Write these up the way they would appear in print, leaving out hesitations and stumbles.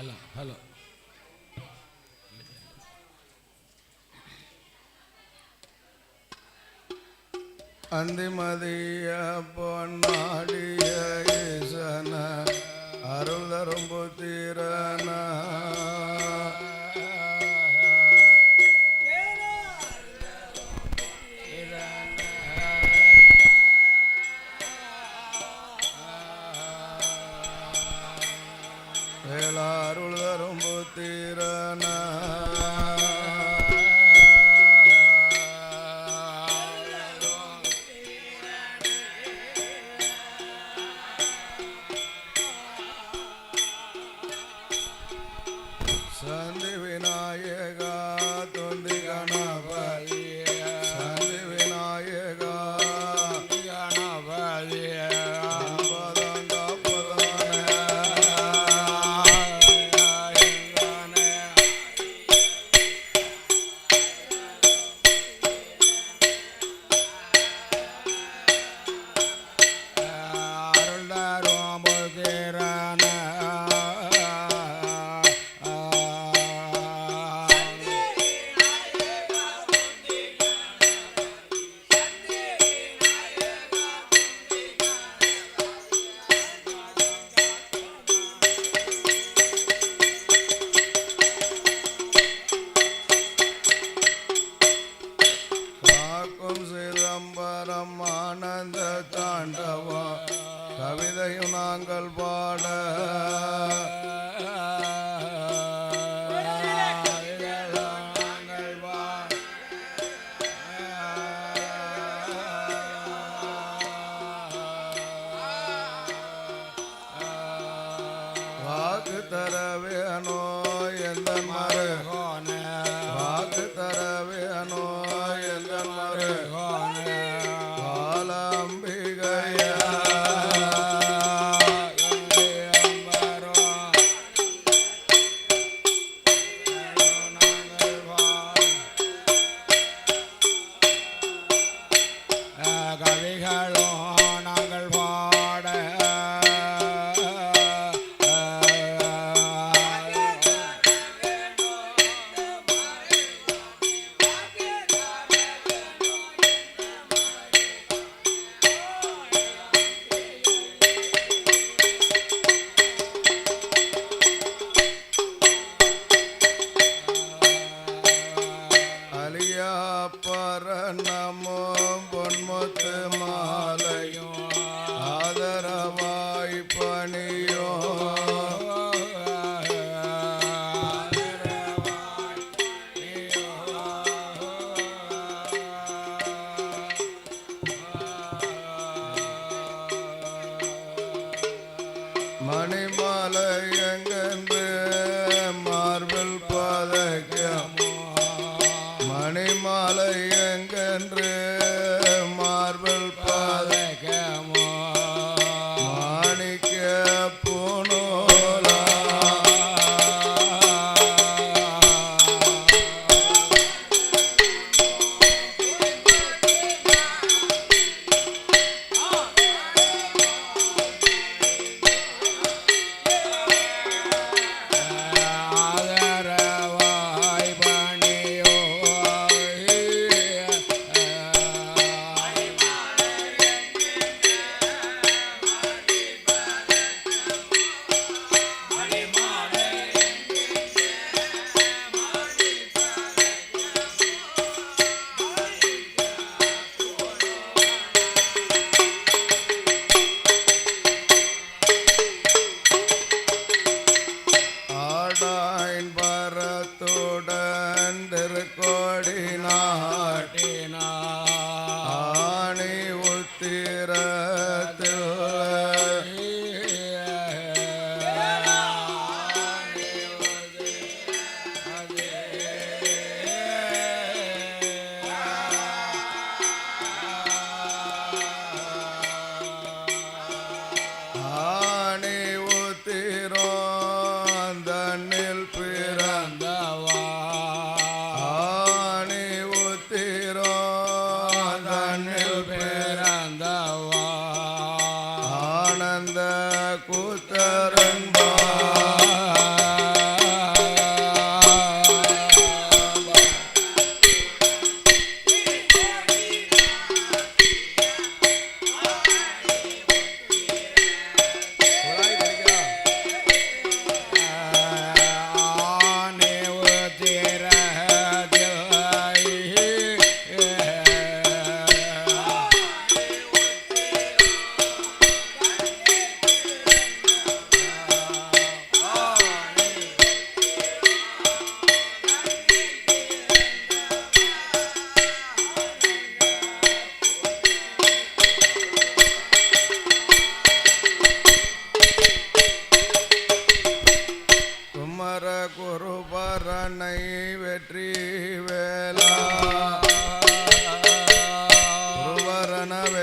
Hello அந்திமதிய பொன்னாடிய ஈசன அருள் தரும் புத்திரன வேலாருள் தரும் புத்திரன சந்தி விநாயகா தொந்தி கணபதி சந்தி விநாயகா கணபதி சிதம்பரம் ஆனந்த தாண்டவா கவிதையும் நாங்கள் பாட வாக்கு தர வேணோ எந்த மருகோன வாக்கு தர வேணோ எந்த மருகோன காலம்பிகையா கவிகளோ நாங்கள் பாட பரணமோ பொன்முத்து மாலையும் ஆதரவாய் பணியோ மணிமாலை எங்கென்று மார்பில் பதக்கமோ மணிமாலை எங்கென்று மார்பில் பதக்கமோ மாணிக்க பூணோலா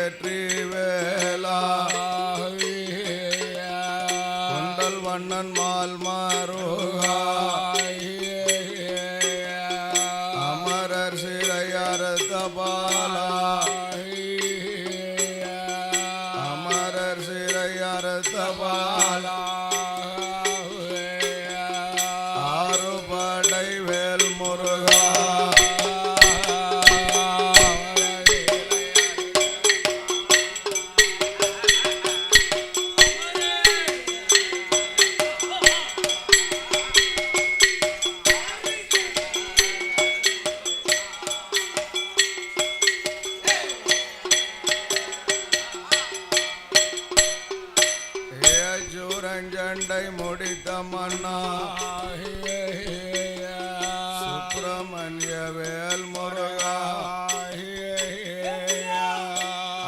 வெற்றி வேலா குண்டல் வண்ணன் மால் மாறுகா அமரர் சிறையறுத்த பாலா அமரர் சிறையறுத்த பாலா ஆறுபடை வேல் முருகா சூரஞ்சண்டை முடித்த மன்னா சுப்பிரமணிய வேல் முருகா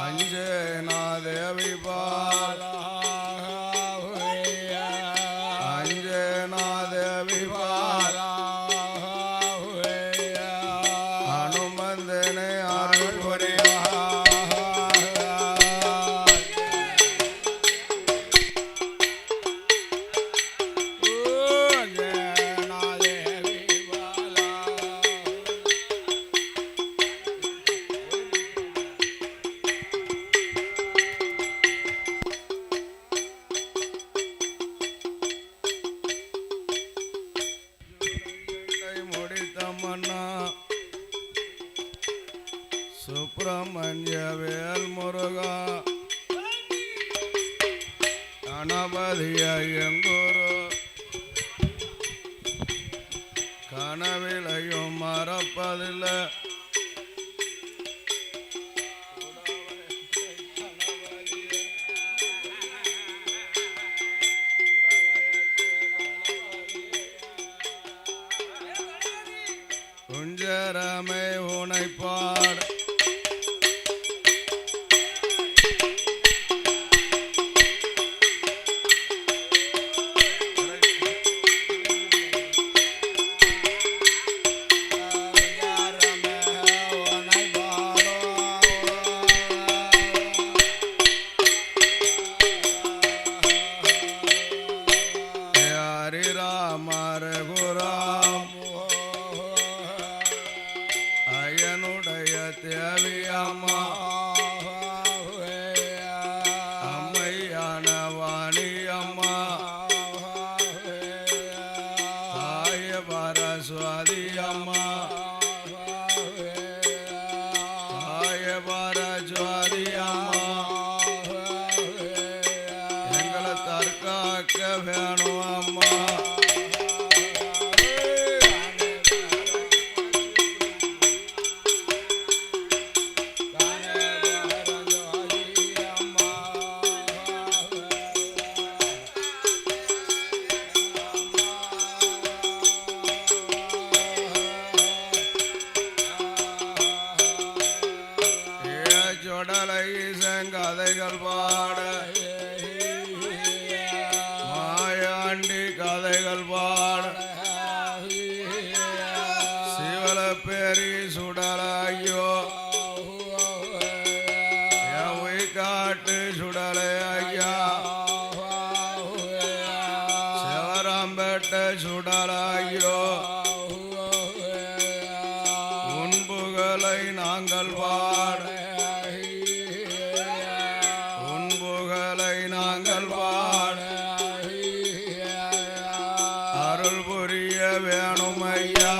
அஞ்சனா தேவி பாலா அஞ்சனா தேவி பாலா அனுமந்தனே அருள் புரிவா சுப்பிரமணிய வேல் முருகா கணபதிய எங்குரு கனவிலையும் மறப்பதில்லை குஞ்சரமே உனைப்பார் ஹரிராமர் குராம் அயனுடைய தேவி அம்மா அம்மையான வாணி அம்மா தாய பரஸ்வதி அம்மா தாய பரஸ்வதி அம்மா எங்களை தற்காக்க வேணும் அம்மா சுடலை செங்கதைகள் பாட மாயாண்டி கதைகள் பாட சிவல பெரி சுடலையோ காட்டு சுடலை ஐயா சிவராம்பேட்ட சுடலையோ உன்புகளை நாங்கள் பாட நாங்கள் பாட அருள் புரிய வேணும் ஐயா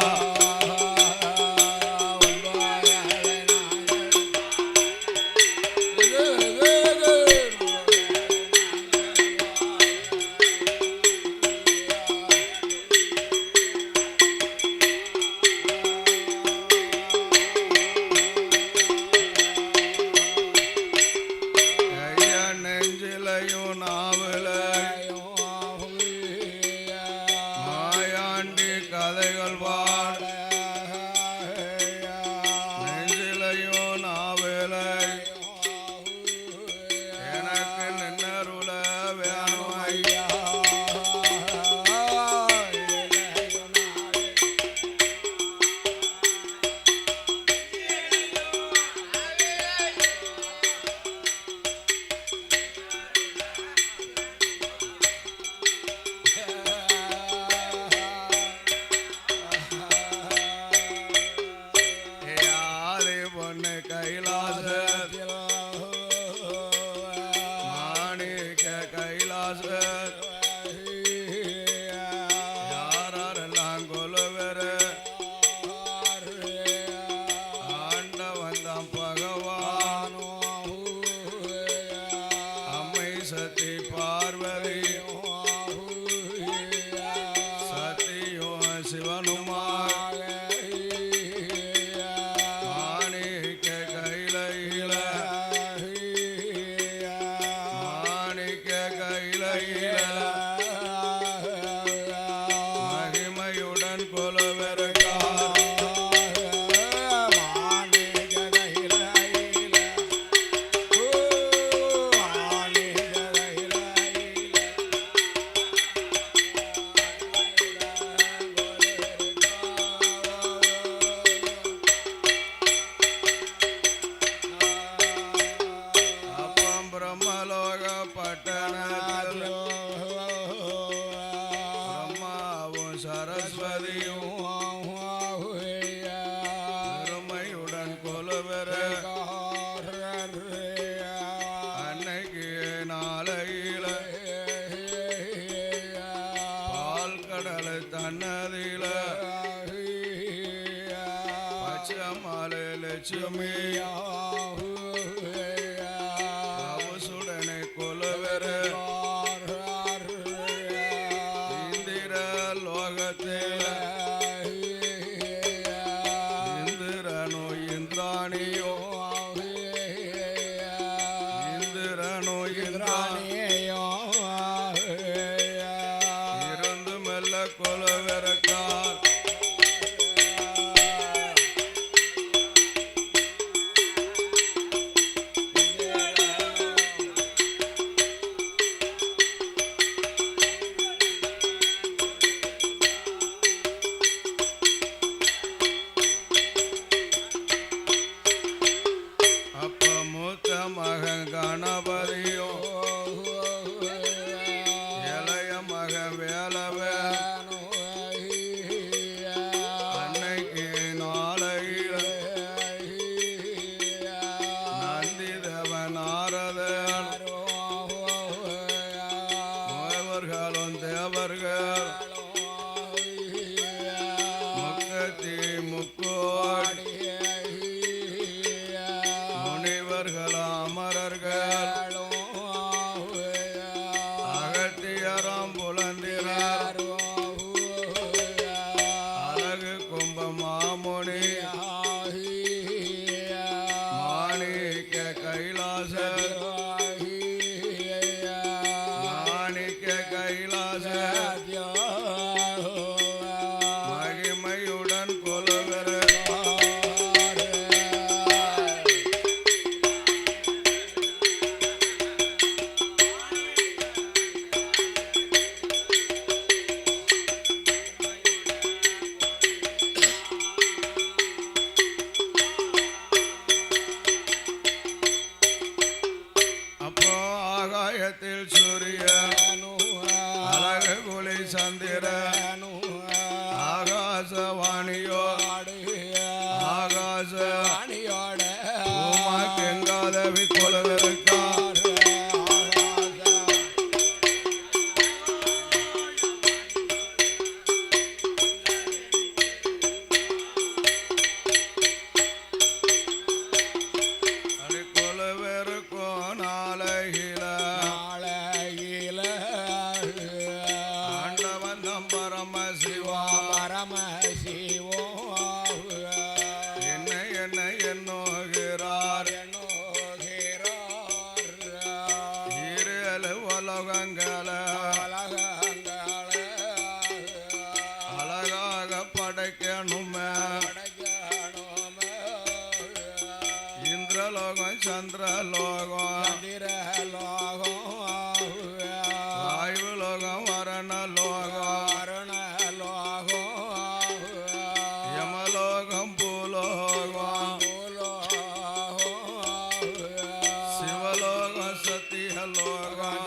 இந்திராணியோ இருந்து மெல்ல கொலவெறக்கார் மகன் கணபதியோ இளைய மகன் வேலவன் அன்னைக்கு நாளையில் நந்தி தேவன் நாரதன் தேவர்களும் தேவர்கள் முக்கத்தி முக்கோடி அமரர்கள் அகத்தியரம் புலந்தினார் அழகு கும்ப மாமுனி மாணிக்க கைலாச மாணிக்க கைலாச மகிமையுடன் கொலவெற ஆகாயத்தில் சூரியன் அழகு குலி சந்திரன் ஆகாசவாணியோ ஆகாசவாணியோட கெங்காதவி கொலவெருக்கார் அழகாக படைக்கணுமே இந்திரலோகம் சந்திரலோகம் வாயு லோகம் வரணலோகம் யமலோகம் பூலோகம் சிவலோகம் சத்தியலோகம்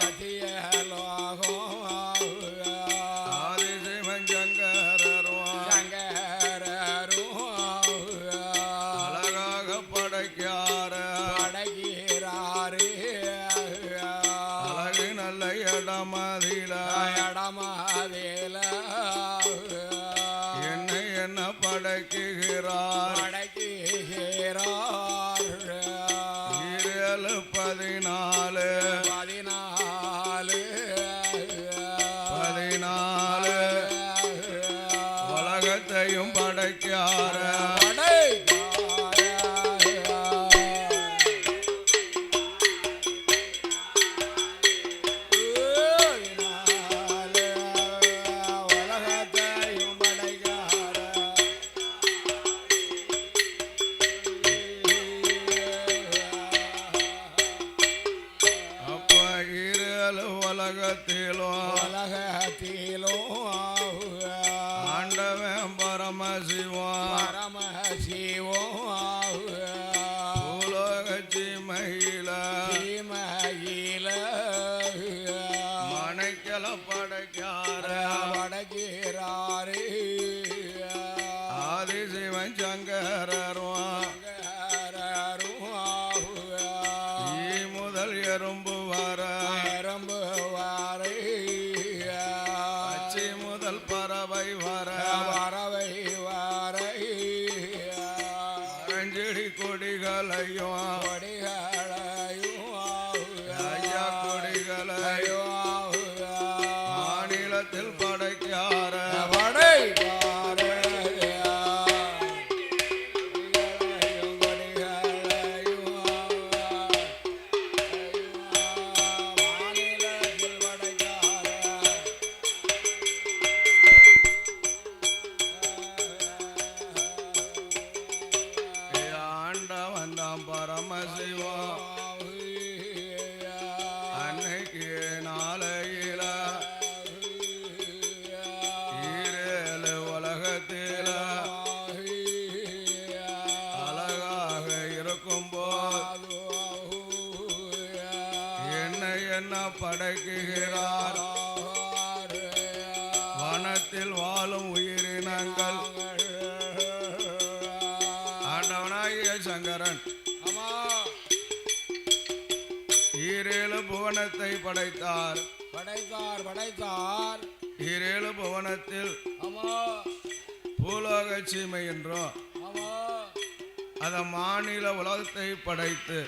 ஆதிசிவன் அழகாக படைக்கிறாரு அழகு நல்ல இடமதில என்ன படைக்குகிறார் 14 உலகத்தையும் படைக்கார உலகத்திலோ ஆண்டவன் பரமசிவம் உலக சீமையில மனைக்கல படைக்கிறாரு ஆதிசிவன் சங்கரரும் முதல் எறும்பு வர அச்சி முதல் பறவை வர அஞ்சடி கொடிகளையும் ஐயா கொடிகளையும் மாநிலத்தில் படைக்கார என்ன படைக்குகிறார் வனத்தில் வாழும் உயிரினங்கள் ஆண்டவனாகிய சங்கரன் ஈரேழு புவனத்தை படைத்தார் படைத்தார் ஈரேழு புவனத்தில் பூலோக சீமை என்றும் அத மாநில உலகத்தை படைத்து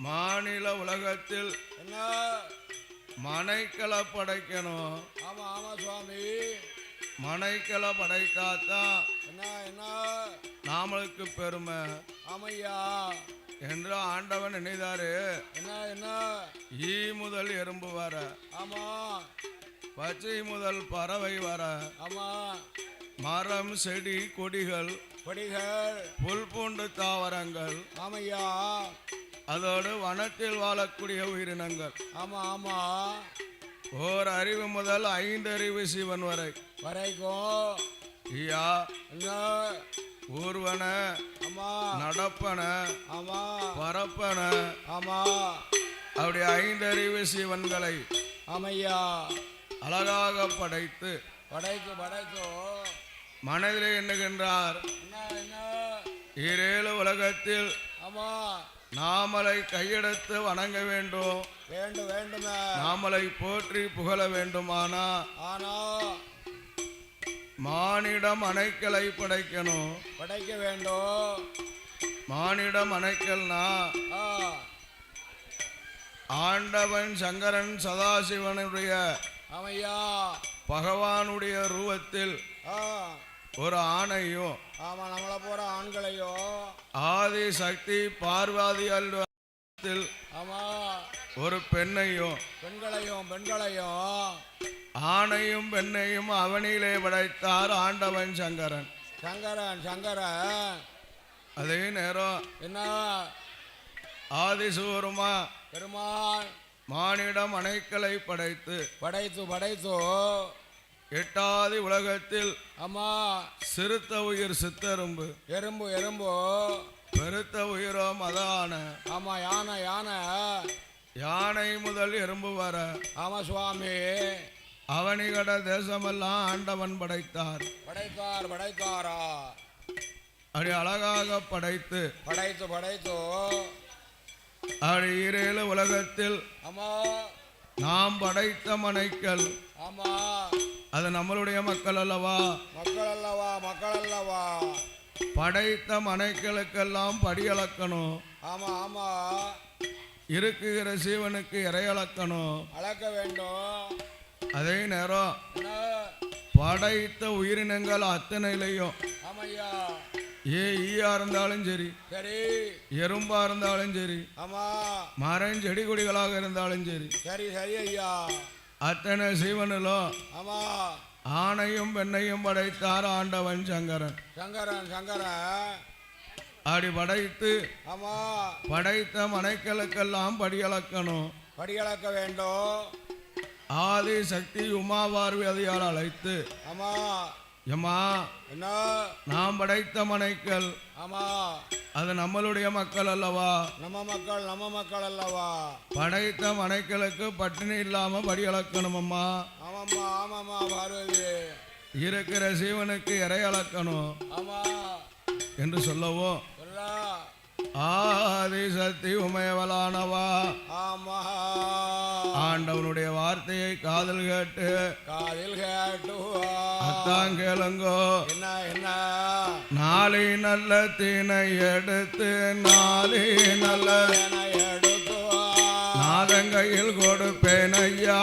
மாநில உலகத்தில் என்ன மனைக்களை படைக்கணும். ஆமா சுவாமி, மனைக்களை படைத்தாத்தான் என்ன நாமளுக்கு பெருமை. ஆமையா என்று ஆண்டவன் நினைதாரு. என்ன ஈ முதல் எறும்பு வர, ஆமா பச்சை முதல் பறவை வர, ஆமா மரம் செடி கொடிகள் புல் பூண்டு தாவரங்கள், ஆமையா அதோடு வனத்தில் வாழக்கூடிய உயிரினங்கள். ஆமா ஓர் அறிவு முதல் 5 அறிவு சிவன் வரைக்கும் ஐயா ஊர்வன, நடப்பன, பரப்பன, அப்படி 5 அறிவு சிவன்களை ஆமையா அழகாக படைத்து மனதிலே எண்ணுகின்றார். ஈரேழு உலகத்தில் நாமலை கையெடுத்து வணங்க வேண்டும், நாமலை போற்றி புகழ வேண்டுமானா மானிடம் அணைக்கலை படைக்கணும். படைக்க வேண்டும். மானிடம் அணைக்கல்னா ஆண்டவன் சங்கரன் சதாசிவனுடைய பகவானுடைய ரூபத்தில் ஒரு ஆணையும் நம்மள போற ஆண்களையும் ஆதி சக்தி பார்வதி ஒரு பெண்ணையும் ஆணையும் பெண்ணையும் அவனிலே படைத்தார் ஆண்டவன் சங்கரன். அதே நேரம் என்ன ஆதிசூருமா பெருமாள் மானிடம் அணைக்கலை படைத்து எட்டாதி உலகத்தில் சிறுத்த உயிர் சித்தெரும்பு எறும்பு பெருத்த உயிரோ மதான யானை முதல் எறும்பு வர சுவாமி அவனிகட தேசமெல்லாம் ஆண்டவன் படைத்தார். படைத்தாரா அப்படி அழகாக படைத்து அப்படி ஈரேழு உலகத்தில் நாம் படைத்த மனைக்கள் அது நம்மளுடைய மக்கள் அல்லவா. படைத்த மனைக்களுக்கெல்லாம் படியளக்கணும். இருக்குகிற சீவனுக்கு இறையளக்கணும், அளக்க வேண்டும். அதே நேரம் படைத்த உயிரினங்கள் அத்தனையிலையும் ஈயா இருந்தாலும் சரி, எறும்பா இருந்தாலும் சரி, மரம் செடி கொடிகளாக இருந்தாலும் சரி, ஐயா அத்தனை சீவனிலும் ஆணையும் பெண்ணையும் படைத்தார் ஆண்டவன் சங்கரன். அப்படி படைத்து படைத்த மனைக்களுக்கெல்லாம் படியளக்கணும், படியளக்க வேண்டும். ஆதி சக்தி உமாபார்வதியால் அழைத்து எம்மா நாம் படைத்த மனைக்கள் அது நம்மளுடைய மக்கள் அல்லவா, நம்ம மக்கள் அல்லவா. படைத்த மனைக்களுக்கு பட்டினி இல்லாம படியளக்கணும் அம்மா. ஆமாம்மா பார்வதி இருக்கிற சீவனுக்கு இறை அளக்கணும் என்று சொல்லவும் ஆதி சக்தி உமையவளானவா ஆண்டவனுடைய வார்த்தையை காதில் கேட்டு அத்தான் கேளுங்கோ. என்ன நாளை நல்ல தீனை எடுத்து நாளை நல்ல நாதங்கையில் கொடுப்பேன் ஐயா,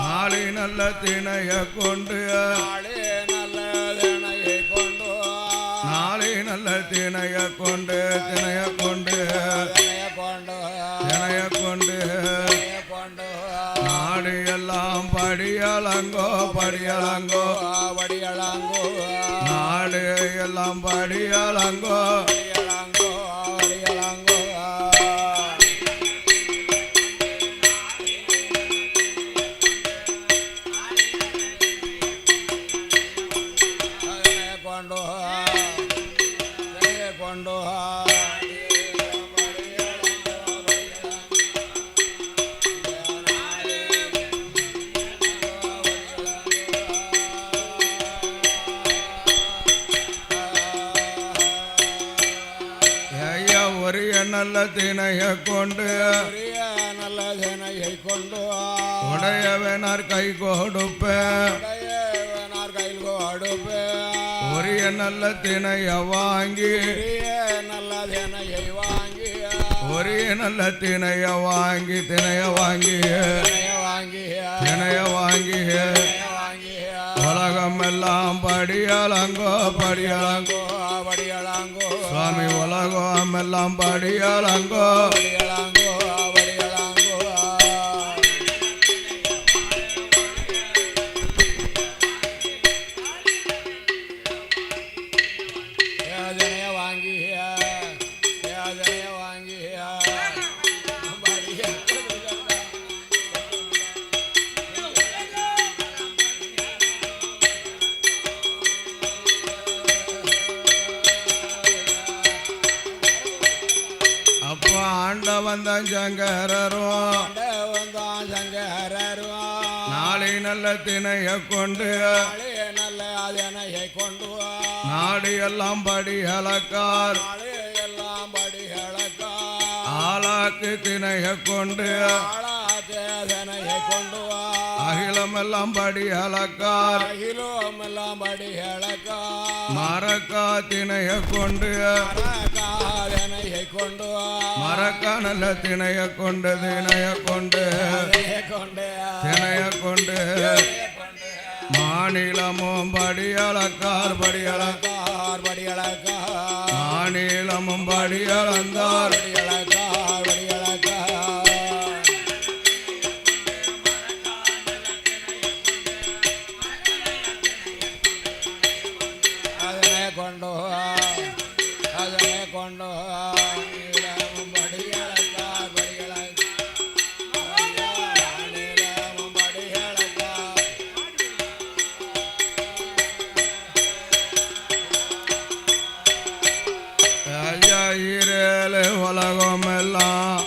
நாளை நல்ல தீனைய கொண்டு நாளை நல்ல தினைய கொண்டு நாடு எல்லாம் படியலங்கோ நாடு எல்லாம் படியலங்கோ. ஒரிய நல்ல தினைய கொண்டு உரிய நல்ல தினையை கொண்டு உடையவனார் கை கொடுப்பேன் உடையவனார் கையில் கொடுப்பே ஒரிய நல்ல தினைய வாங்கி உரிய நல்ல தினையை வாங்கி ஒரிய நல்ல தினைய வாங்கி தினைய வாங்கி தினைய வாங்கி உலகம் எல்லாம் படியலங்கோ படியலங்கோ படியலாங்கோ சுவாமி உலகம் எல்லாம் படியலங்கோ படியலாங்கோ படியலாங்கோ ஏதனைய வாங்கி ஏதனைய வாங்கி அப்போ ஆண்டவன் தான் சங்கரரும் சங்கரரும் நாளை நல்ல தினைய கொண்டு நல்ல அதனையை கொண்டு நாடு எல்லாம் படியலக்கார் எல்லாம் படிகளக்கா ஆளாக்கு தினைய கொண்டு ஆளாதனையை கொண்டு அகிலம் எல்லாம் படியலக்கார் அகிலம் எல்லாம் படிகளக்கா மரக்கா தினைய கொண்டு அதனையை கொண்டு மரக்கா நல்ல தினைய கொண்டு தினைய கொண்டு கொண்டு தினைய கொண்டு மாநிலமும் படியலக்கார் படியலக்கார் படிகளக்கா மாநிலமும் படியலந்தார் படிகளக்கா படிகளக்கா அதனை கொண்டு அதனை கொண்டு படிகளக்கா படிகளக்கா ஐயாயிரேழு உலகம் எல்லாம்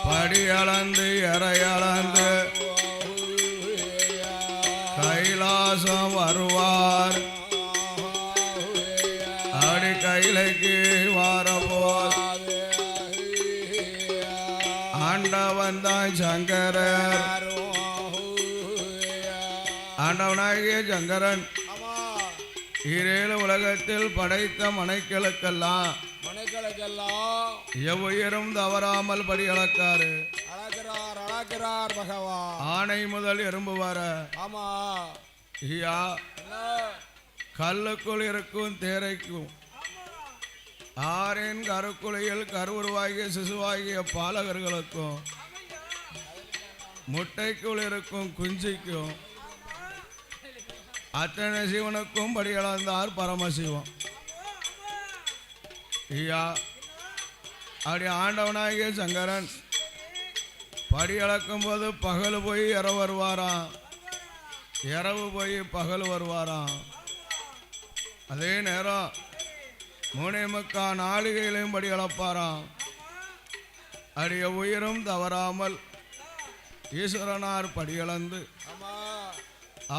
படியளந்து இறையளந்து கைலாசம் வருவார் அடி கைலைக்கு வாரபோல் ஆண்டவன் தான் சங்கரர் ஆண்டவனாகிய சங்கரன் ஈரேழு உலகத்தில் படைத்த மனைக்களுக்கெல்லாம் மனைகளுக்கெல்லாம் எவ்வுயிரும் தவறாமல் படியளக்காரு அளக்கிறார் அளக்கிறார் பகவான் ஆணை முதல் எறும்பு வர ஆமா ஐயா என்ன கல்லுக்குள் இருக்கும் தேரைக்கும் ஆறின் கருக்குலையில் கருவுருவாகிய சிசுவாகிய பாலகர்களுக்கும் முட்டைக்குள் இருக்கும் குஞ்சிக்கும் அத்தனை சிவனுக்கும் படியளந்தார் பரமசிவம் ஐயா அப்படி ஆண்டவனாகிய சங்கரன் படியளக்கும் போது பகல் போய் இரவு வருவாராம் இரவு போய் பகல் வருவாராம் அதே நேரம் 3:45 நாளிகையிலையும் படி அளப்பாராம் அடிய உயிரும் தவறாமல் ஈஸ்வரனார் படியளந்து ஆமா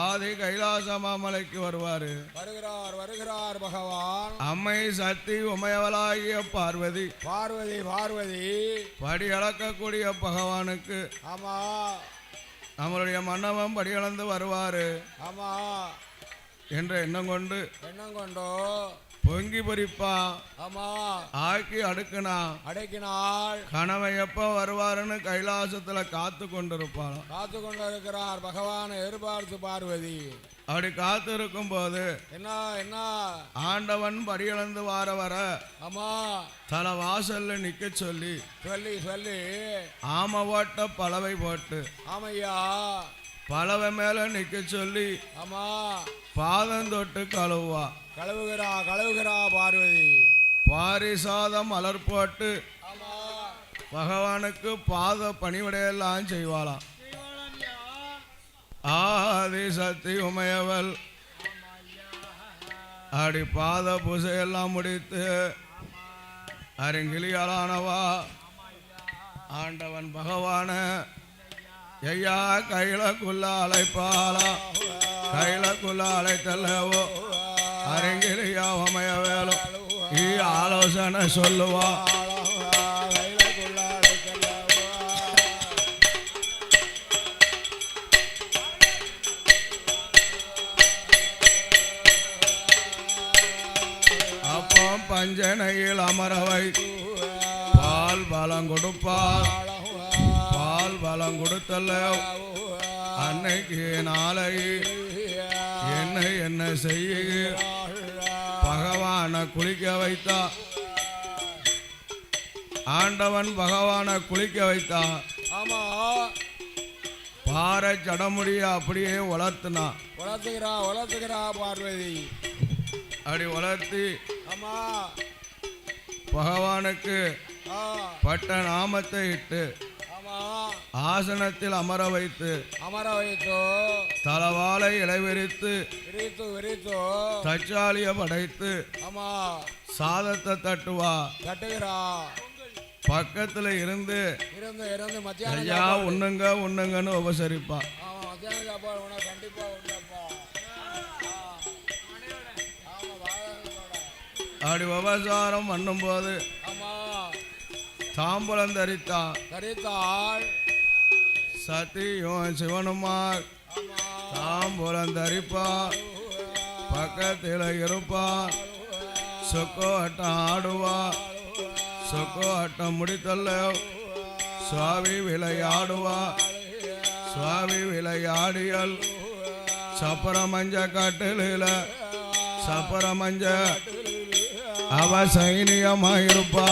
ஆதி கைலாச மாமலைக்கு வருவாரு வருகிறார் வருகிறார் பகவான் அம்மை சக்தி உமையவளாகிய பார்வதி பார்வதி பார்வதி படி அளக்கக்கூடிய பகவானுக்கு ஆமா நம்மளுடைய மன்னவன் படியளந்து வருவாரு ஆமா என்ற எண்ணம் கொண்டு எண்ணம் கொண்டோ பொங்கி பொறிப்பா ஆமா ஆக்கி அடுக்குனா அடக்கினாள் கணவன் எப்ப வருவாருன்னு கைலாசத்துல காத்து கொண்டிருப்பாளாம் காத்து கொண்டிருக்கிறார் பகவான் எதிர்பார்த்து பார்வதி அப்படி காத்து இருக்கும் போது என்ன என்ன ஆண்டவன் படியளந்து வார வர ஆமா தல வாசல்ல நிக்க சொல்லி சொல்லி சொல்லி ஆம ஓட்ட பலவை போட்டு ஆமையா பலவை மேல நிக்க சொல்லி ஆமா பாதம் தொட்டு கழுவா கழுவுகிறா கழுவுகிறா பார்வதி பாரிசாதம் மலர் போட்டு ஆமா பகவானுக்கு பாத பணிவிடையெல்லாம் செய்வாளாம் ஆதி சக்தி உமையவள் அப்படி பாத பூசையெல்லாம் முடித்து அருங்கிலியாளானவா ஆண்டவன் பகவான ஐயா கையிலக்குள்ள அழைப்பாளா கையிலக்குள்ள அழைத்தல்லவோ அருங்கிலியா உமையவேலும் ஆலோசனை சொல்லுவா. அப்போ பஞ்சனையில் அமரவை பால் பலம் கொடுப்பார். பால் பலம் கொடுத்தல்ல அன்னைக்கு நாளை என்ன செய்ய பகவான குளிக்க வைத்தா. ஆண்டவன் பகவான குளிக்க வைத்தா. ஆமா, பாறை ஜடமுடிய அப்படியே வளர்த்துனா. வளர்த்துக்கிறா பார்வதி. அப்படி வளர்த்தி ஆமா பகவானுக்கு பட்ட நாமத்தை இட்டு ஆசனத்தில் அமர வைத்து தலவாளை இலைவிரித்து தச்சாலிய படைத்து சாதத்தை தட்டுகிறா. பக்கத்துல இருந்து ஐயா உண்ணுங்கன்னு உபசரிப்பா. அப்படி உபசாரம் பண்ணும்போது தாம்பூலம் தரித்தாள். சத்தியும் சிவனுமா தாம்பூலம் தரிப்பா. பக்கத்தில் இருப்பா. சொக்கோ அட்டம் ஆடுவா. சொக்கோ அட்டம் முடித்தல்ல சுவாமி விளையாடுவா. சுவாமி விளையாடியல் சப்பர மஞ்ச கட்டில சப்பர மஞ்ச அவ சைனியமாயிருப்பா.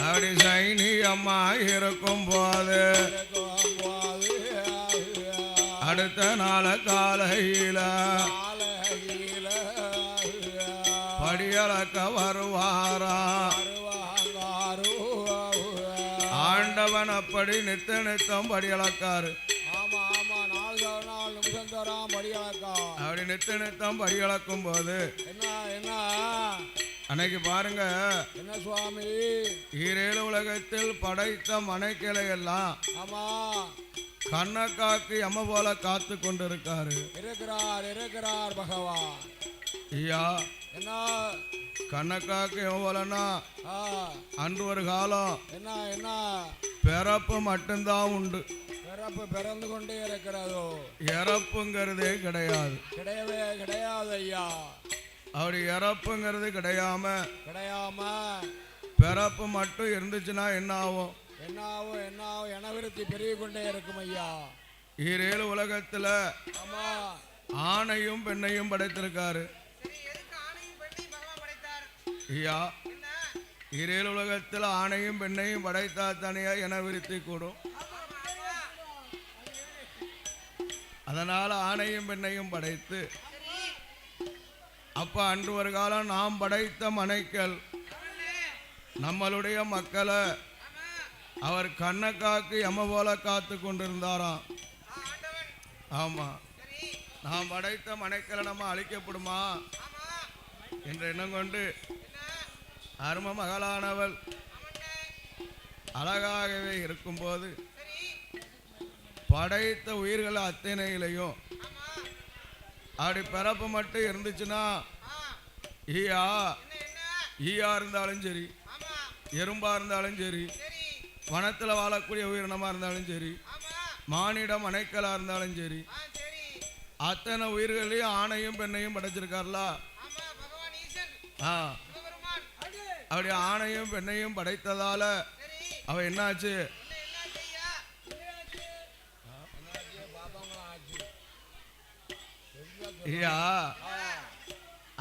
அப்படி சைனியமாயிருக்கும் போது அடுத்த நாள காலையில படியளக்க வருவாரா. ஆண்டவன் அப்படி நித்தம் படியளக்காரு. அப்படி நித்தம் படியளக்கும் போது அன்னைக்கு பாருங்க, என்ன சுவாமி, ஈரேழு உலகத்தில் படைத்த மனைக்கிளை எல்லாம் கண்ணக்காக்கு எம்ம போல காத்து கொண்டிருக்காரு. இருக்கிறார் பகவான். ஐயா என்ன கண்ணக்காக்கு எம்ம போலன்னா அன்று ஒரு காலம் என்ன பிறப்பு மட்டும்தான் உண்டு. பிறந்து கொண்டே இருக்கிறதோ, இறப்புங்கிறதே கிடையாது. கிடையாது ஐயா. அப்படி இறப்புங்கிறது கிடையாம பிறப்பு மட்டும் இருந்துச்சுன்னா என்ன ஆகும்? இனவிருத்தி பெருகி கொண்டே இருக்கும் ஐயா. ஈரேழு உலகத்துல ஆணையும் பெண்ணையும் படைத்திருக்காரு. ஐயா ஈரேழு உலகத்துல ஆணையும் பெண்ணையும் படைத்தா தனியா இனவிருத்தி கூடும். அதனால ஆணையும் பெண்ணையும் படைத்து அப்ப அன்று ஒரு காலம் நாம் படைத்த மனைக்கள் நம்மளுடைய மக்களை அவர் கண்ணக்காக்கு எம போல காத்து கொண்டிருந்தாராம். ஆமா, நாம் படைத்த மனைக்களை நம்ம அழிக்கப்படுமா என்ற எண்ணம் கொண்டு அரும மகளானவள் அழகாகவே இருக்கும்போது படைத்த உயிர்கள் அத்தனையிலையும் அப்படி பிறப்பு மட்டும் இருந்துச்சுன்னா ஈயா இருந்தாலும் சரி, எறும்பா இருந்தாலும் சரி, வனத்தில் வாழக்கூடிய உயிரினமா இருந்தாலும் சரி, மானிட மனைக்களா இருந்தாலும் சரி, அத்தனை உயிர்களையும் ஆணையும் பெண்ணையும் படைச்சிருக்காருல. அப்படி ஆணையும் பெண்ணையும் படைத்ததால அவ என்னாச்சு? ஐயா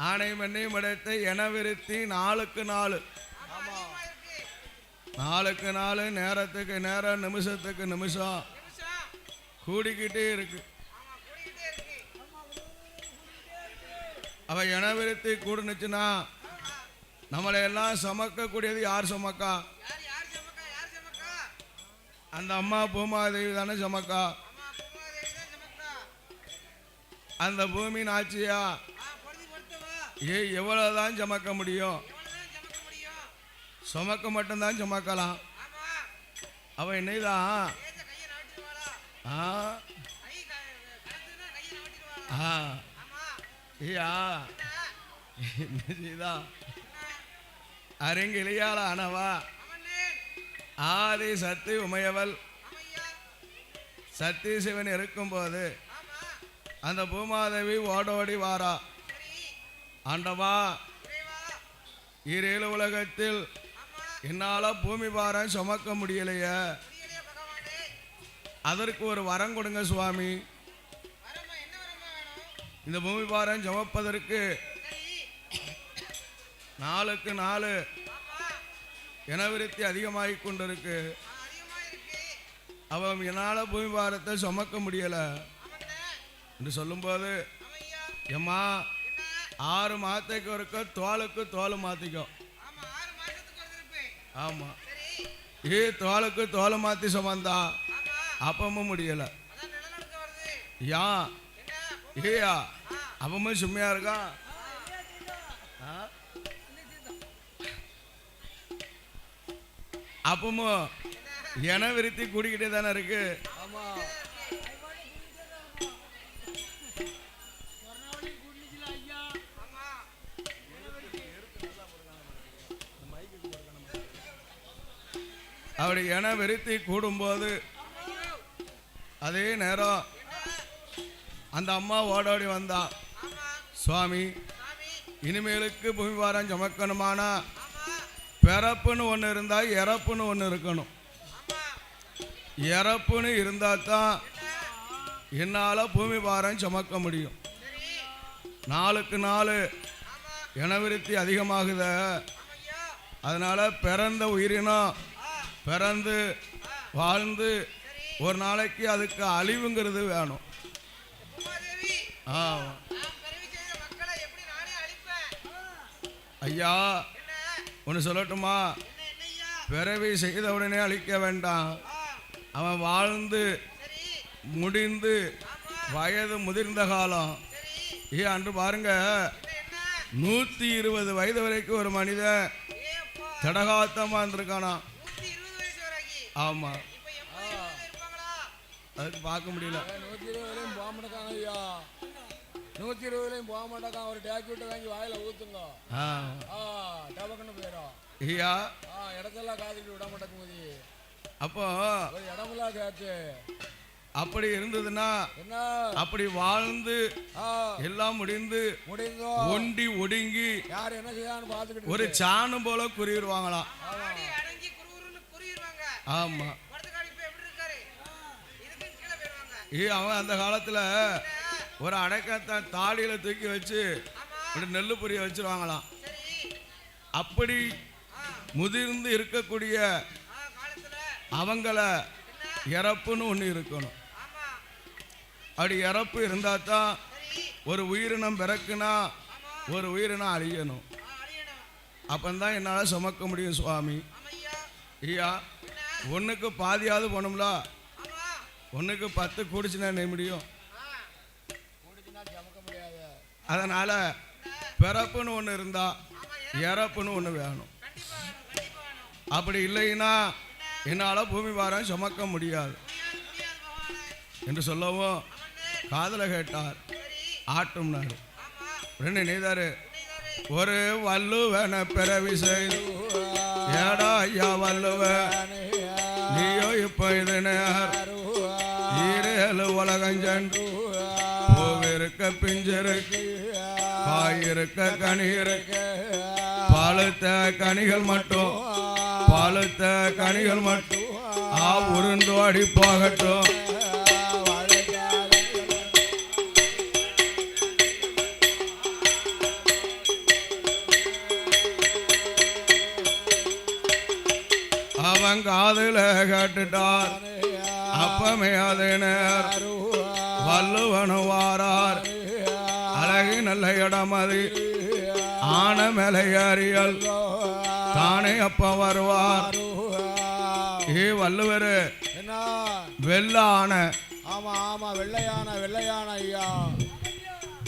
ஆணையும் பெண்ணையும் படைத்த இனவிருத்தி நாளுக்கு நாள் நேரத்துக்கு நேரம் நிமிஷத்துக்கு நிமிஷம் கூடிக்கிட்டே இருக்கு. அவ இனவிருத்தி கூடுனுச்சுன்னா நம்மளை எல்லாம் சுமக்கக்கூடியது யார் சுமக்கா? அந்த அம்மா பூமாதேவி தானே சுமக்கா. அந்த பூமி நாச்சியா எவ்வளவுதான் சுமக்க முடியும்? சுமக்க மட்டும்தான் சுமக்கலாம். அவன் என்னதான் ஆ ஆ ஐயா என்ன செய்தா அரங்கிலியால ஆனவா ஆதி சக்தி உமையவள் சக்தி சிவன் இருக்கும்போது அந்த பூமாதேவி ஓடோடி வாரா. ஆண்டவா, ஈரேழு உலகத்தில் என்னால பூமி பாரம் சுமக்க முடியலையே, அதற்கு ஒரு வரம் கொடுங்க சுவாமி. இந்த பூமி பாரம் சுமப்பதற்கு நாளுக்கு நாள் இனவிருத்தி அதிகமாகிக் கொண்டிருக்கு. அவன் என்னால் பூமி பாரத்தை சுமக்க முடியல என்று சொல்லும்போது, எம்மா 6 மாதத்துக்கு ஒருக்க தோலுக்கு தோல் மாற்றிக்கோ. ஆமாம், தோலுக்கு தோல் மாற்றி சுமந்தா அப்பமும் முடியலை. ஏயா அப்பமும் சும்மையா இருக்கா? அப்பமும் என விருத்தி கூடிக்கிட்டே தானே இருக்கு. அப்படி என விருத்தி கூடும்போது அதே நேரம் அந்த அம்மா ஓடோடி வந்தான். சுவாமி, இனிமேலுக்கு பூமி பாரம் சுமக்கணுமானா பிறப்புன்னு ஒன்று இருந்தால் இறப்புன்னு ஒன்று இருக்கணும். இறப்புன்னு இருந்தால் தான் என்னால் பூமி பாரம் சுமக்க முடியும். நாளுக்கு நாள் இனவிருத்தி அதிகமாகுத. அதனால் பிறந்த உயிரினம் பிறந்து வாழ்ந்து ஒரு நாளைக்கு அதுக்கு அழிவுங்கிறது வேணும். ஐயா ஒன்று சொல்லட்டுமா? பிறவி செய்த உடனே அழிக்க வேண்டாம். அவன் வாழ்ந்து முடிந்து வயது முதிர்ந்த காலம். அன்று பாருங்க, 120 வயது வரைக்கும் ஒரு மனிதன் தடகாத்தமா இருந்திருக்கானா. ஆமா, அதுக்கு பார்க்க முடியல. 120 போக மாட்டாங்க ஐயா, 120 போக மாட்டாங்க. ஒரு டேக்யூட்டை வாங்கி வாயில ஊத்துங்க, டபக்குன்னு போயிடும் ஐயா. இடத்தெல்லாம் காதுக்கிட்டு விட மாட்டேங்குது. அப்போ ஒரு இடமெல்லாம் கேட்டு அப்படி இருந்ததுன்னா அப்படி வாழ்ந்து எல்லாம் முடிந்து ஒண்டி ஒடுங்கி யார் என்ன செய்யான்னு பார்த்துக்கிட்டு ஒரு சாணம் போல குறிடுவாங்களாம். ஆமா, அவன் அந்த காலத்துல ஒரு அடைக்கத்தான் தாடியில தூக்கி வச்சு நெல்லு புரிய வச்சிருவாங்களாம். அப்படி முதிர்ந்து இருக்கக்கூடிய அவங்கள இறப்புன்னு ஒன்று இருக்கணும். அப்படி இறப்பு இருந்தா தான் ஒரு உயிரினம் பிறக்குனா ஒரு உயிரினம் அழியணும். அப்பந்தான் என்னால் சுமக்க முடியும் சுவாமி. ஐயா, ஒன்றுக்கு பாதியாவது போகணும்ல. ஒன்றுக்கு 10 கூடிச்சுன்னா என்ன முடியும்? அதனால பிறப்புன்னு ஒன்று இருந்தா இறப்புன்னு ஒன்று வேணும். அப்படி இல்லைன்னா என்னால் பூமி பாரம் சுமக்க முடியாது என்று சொல்லவும் காதல கேட்டார். ஆட்டும்னாரு. 2 நெய்தாரு. ஒரு வள்ளுவன பிறவி செய்து ஏடா ஐயா வள்ளுவ நீயோ இப்ப இது நேர் ஈரேழு உலகஞ்சன்று பூவிருக்க பிஞ்சிருக்கு காயிருக்க கனி இருக்கு பழுத்த கனிகள் மட்டும் பழுத்த கனிகள் மட்டும் உருண்டோடி போகட்டும். அவன் காதுல கேட்டுட்டார். அப்பமே அதே நேர் வள்ளுவனு வாரார் அழகி நல்ல இடமதி ஆன மேலையாரியல் தானே அப்ப வருவார். வள்ளுவர் வெள்ள ஆன. ஆமா ஆமா, வெள்ளையான ஐயா.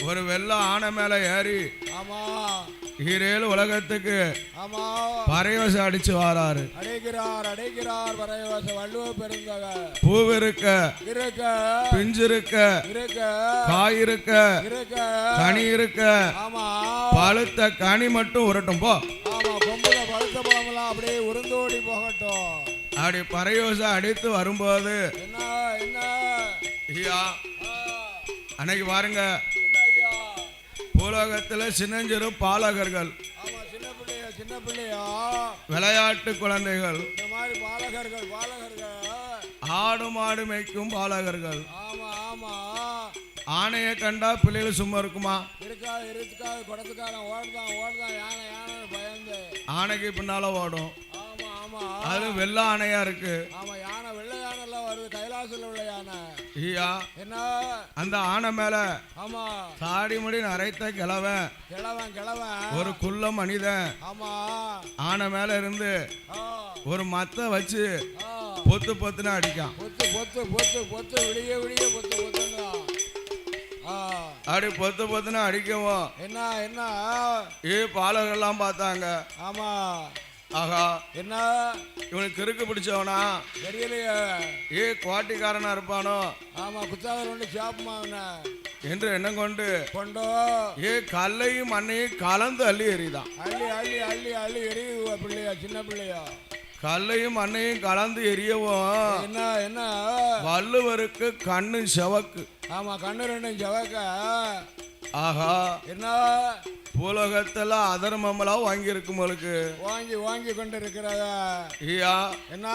ஒரு வெள்ள ஆன மேல ஏறி ஆமா ஈரேழு உலகத்துக்கு ஆமா பறையோசை அடிச்சு வாராரு. அடைக்கிறார் அடைக்கிறார் பறையோசை வள்ளுவ பெருந்தக. பூவிருக்க இருக்க பிஞ்சிருக்க இருக்க காய் இருக்க இருக்க கனி இருக்க ஆமா பழுத்த கனி மட்டும் உரட்டும் போ. ஆமா கொம்புல பழுத்த பழமெல்லாம் அப்படியே உருந்தோடி போகட்டும். அப்படி பறையோசை அடித்து வரும்போது என்ன என்ன ஐயா அன்னைக்கு பாருங்க என்ன ஐயா பூலோகத்துல சின்னஞ்சிறு பாலகர்கள் ஆமா சின்ன பிள்ளையா விளையாட்டு குழந்தைகள் இந்த மாதிரி பாலகர்கள் ஆடு மாடு மேய்க்கும் பாலகர்கள். ஆமா ஆமா ஆணையை கண்டா பிள்ளைகள் சும்மா இருக்குமா? இருக்காது குடத்துக்காரன் ஓடுதான் யானை பயந்து ஆணைக்கு பின்னால ஓடும். ஆமா ஆமா அது வெள்ள ஆணையா இருக்கு. ஆமா யானை வெள்ளை யானை எல்லாம் வருது கைலாசில் உள்ள யானை. ஐயா என்ன அந்த ஆணை மேல ஆமா தாடி முடி நரைத்த கிழவன் ஒரு குள்ள மனிதன் ஆமா ஆனை மேல இருந்து ஒரு மத்த வச்சு பொத்து பொத்துன்னு அடிக்கான். பொத்து விடிய பொத்துன்னா அப்படி பொத்து பொத்துன்னு அடிக்கவும் என்ன பாலகர்லாம் பார்த்தாங்க. ஆமா ஆகா என்ன இவனுக்கு கிறுக்கு பிடிச்சவனா தெரியலையே கோட்டிக்காரனா இருப்பானோ ஆமா குத்தாதர் ஒன்று சாப்புமா என்று எண்ணம் கொண்டோ கல்லையும் மண்ணையும் கலந்து அள்ளி எறிதான். அள்ளி எரியுவா பிள்ளையா சின்ன பிள்ளையா கல்லையும் மண்ணையும் கலந்து எரியவும் என்ன வள்ளுவருக்கு கண்ணு செவக்கு. ஆமா கண்ணு ரெண்டும் செவக்க. ஆஹா என்ன பூலோகத்துல அதர்மமெல்லாம் வாங்கி இருக்கும் வாங்கி கொண்டு இருக்கிறதா ஐயா. என்ன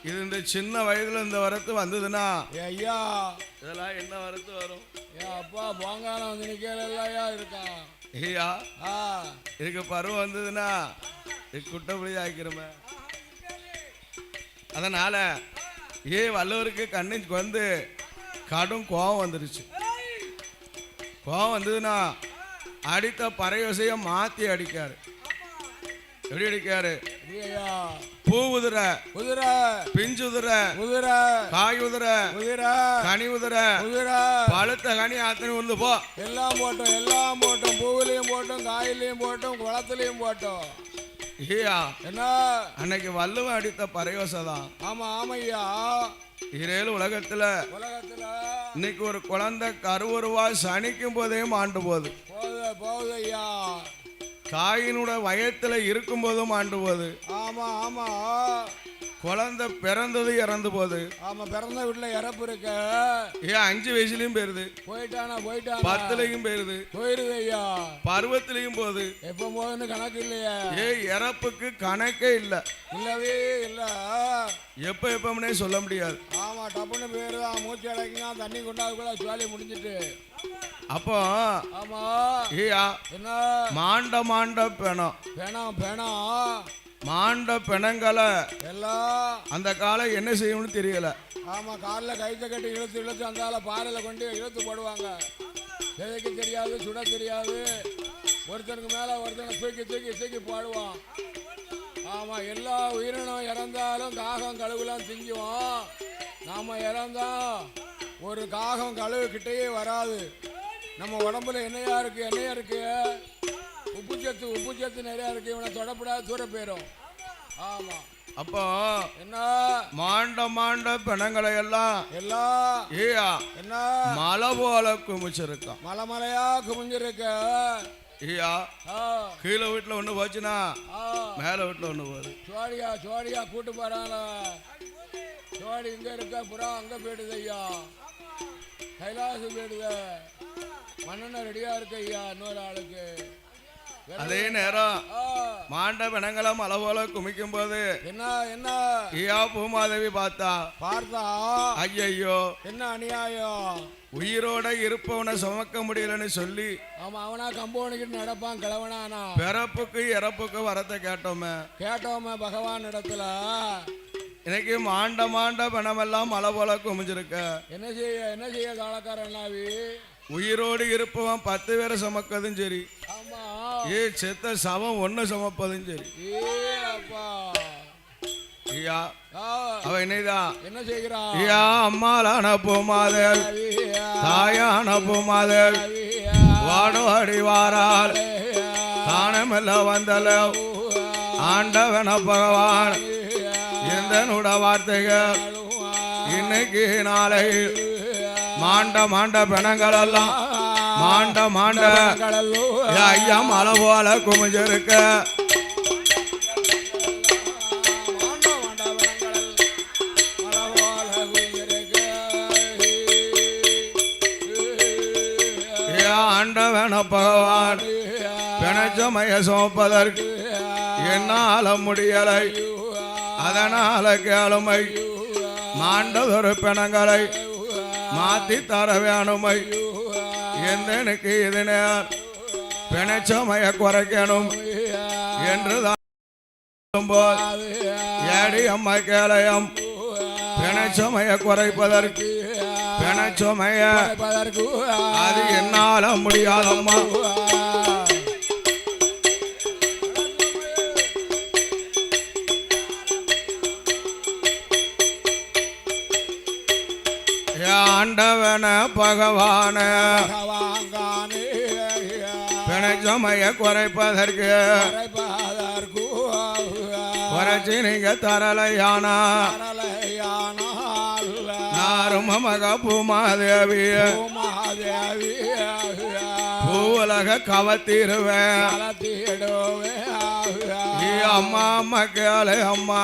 இது இந்த சின்ன வயதுல இந்த வரத்து வந்ததுன்னா ஐயா இதெல்லாம் என்ன வரத்து வரும்? அப்பா போங்காலம் வந்து நிக்கலையா இருக்கான் ஐயா. இதுக்கு பருவம் வந்ததுன்னா குட்டப்படி ஆக்கிருமே. அதனால வள்ளுவருக்கு கண்ணுக்கு வந்து கடும் கோபம் வந்துருச்சு. கோபம் வந்ததுன்னா அடித்த பறையோசைய மாத்தி அடிக்காரு. எப்படி அடிக்காரு? பூ உதிர பிஞ்சு உதிர காய் உதிர கனி உதிர பழுத்த கனி அத்தனை வந்து போ. எல்லாம் போட்டோம் பூவிலையும் போட்டோம் காயிலையும் போட்டோம் குளத்திலையும் போட்டோம். ஐயா என்ன அன்னைக்கு வள்ளுவன் அடித்த பறையோசைதான். ஆமா ஐயா ஈரேழு உலகத்துல இன்னைக்கு ஒரு குழந்தை கருவுருவா சனிக்கும் போதே மாண்டு போகுது ஐயா. தாயினோட வயத்துல இருக்கும் போதும் மாண்டு போகுது. ஆமா குழந்தை பிறந்தது இறந்து போகுது. ஆமா பிறந்த வீட்டுல இறப்பு இருக்க. 5 வயசுலயும் போயிருது. போயிட்டானா 10லயும் போயிருது. போயிருது ஐயா. பருவத்திலையும் போகுது. எப்ப போகுதுன்னு கணக்கு இல்லையா? இறப்புக்கு கணக்கே இல்ல. இல்லவே இல்ல. எப்பம்னே சொல்ல முடியாது. ஆமா டப்புன்னு போயிருதான். மூச்சு அடைக்குங்க தண்ணி கொண்டாதுக்குள்ள சுவாலி முடிஞ்சிட்டு. அப்போ ஆமா என்ன மாண்ட பெணம் மாண்ட பெணங்களை எல்லாம் அந்த காலம் என்ன செய்யணும்னு தெரியல. ஆமா காலில் கைத்த கட்டி இழுத்து அந்த பாறையில கொண்டு இழுத்து போடுவாங்க. எதைக்கு தெரியாது சுட தெரியாது. ஒருத்தனுக்கு மேல ஒருத்தனை தூக்கி போடுவான். ஆமா எல்லா உயிரினம் இறந்தாலும் காகம் கழுவுலாம் திங்குவோம். நாம இறந்தா ஒரு காகம் கழுவு கிட்டேயே வராது. நம்ம உடம்புல எண்ணெயா இருக்கு உப்பு சத்து நிறைய இருக்கு. இவனை தொடப்படாது தூர போயிடும். ஆமா அப்போ என்ன மாண்ட பிணங்களை எல்லாம் என்ன மலை போல குமிச்சிருக்கான். மலையா குமிஞ்சிருக்க. கீழே வீட்டுல ஒண்ணு போச்சுன்னா மேல வீட்டுல ஒண்ணு போகுது. சோடியா கூட்டு போறாங்க. சோடி இங்க இருக்க புறா அங்க போயிடுது ஐயா. கைலாசு போயிடுது. மண்ணெண்ண ரெடியா இருக்கு ஐயா இன்னொரு ஆளுக்கு. அதே நேரம் மாண்ட பிணங்களை மலை போல குமிக்கும் போது என்ன பூமாதேவி பார்த்தா ஐயோ என்ன அநியாயம். உயிரோட இருப்பவனை சுமக்க முடியலன்னு சொல்லி ஆமா அவனா கம்பவுண்டுக்கிட்டு நடப்பான் கிழவனானா. பிறப்புக்கு இறப்புக்கு வரத்தை கேட்டோமே பகவான் இடத்துல. இன்னைக்கு மாண்ட பிணமெல்லாம் மலை போல குமிஞ்சிருக்க. என்ன செய்ய காலக்காரனாவி. உயிரோடு இருப்பவன் 10 பேரை சுமக்கதும் சரி. செத்த சவம் 1 சுமப்பதும் சரி. அவ என்னதான் என்ன செய்கிறான்? அம்மாலான பூமாதேல் தாயான பூமாதேல் வாடோடி வாரால் தானமெல்ல வந்தல ஆண்டவன பகவான் எந்தனுட வார்த்தைகள் இன்னைக்கு நாளை மாண்ட மாண்ட பெணங்கள் எல்லாம் மாண்ட மாண்ட ஐயா மலை போல குமிஞ்சிருக்க ஆண்டவன பகவான் பிணச்சமய சோப்பதற்கு என்னால முடியலை அதனால கேளுமை மாண்டதொரு பிணங்களை மாத்தி தர வேணுமை எந்தனுக்கு இது நேர் பிணச்சமய குறைக்கணும் என்றுதான் ஏடி அம்மா கேளயம் பிணச்சமய குறைப்பதற்கு பிணச்சமய அது என்னால முடியாதம்மா ஆண்டவன பகவான பிணச்சமய குறைப்பதற்கு குறைச்சி நீங்க தரலையானா நாரும் மக பூமாதேவி பூவுலக கவத்திருவேன் அம்மா அம்மா கேளு அம்மா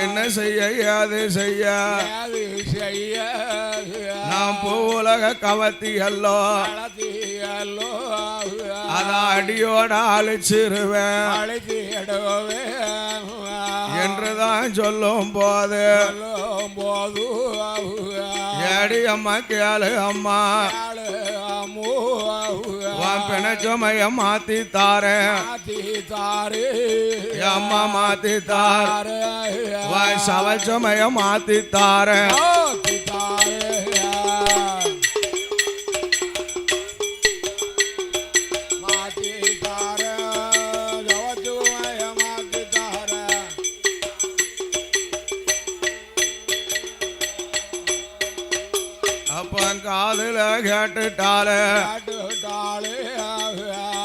என்ன செய்ய ஏது செய்ய நாம் பூவுலக கவத்தி அல்லோ அத அடியோட அழிச்சிருவேன் என்றுதான் சொல்லும் போது ஏடி அம்மா கேளு அம்மா பிணச்சமய மாத்தி தாரே அம்மா மாத்தி தார் சவச்சமய மாத்தி தாரே காதுல கேட்டுட்டாலே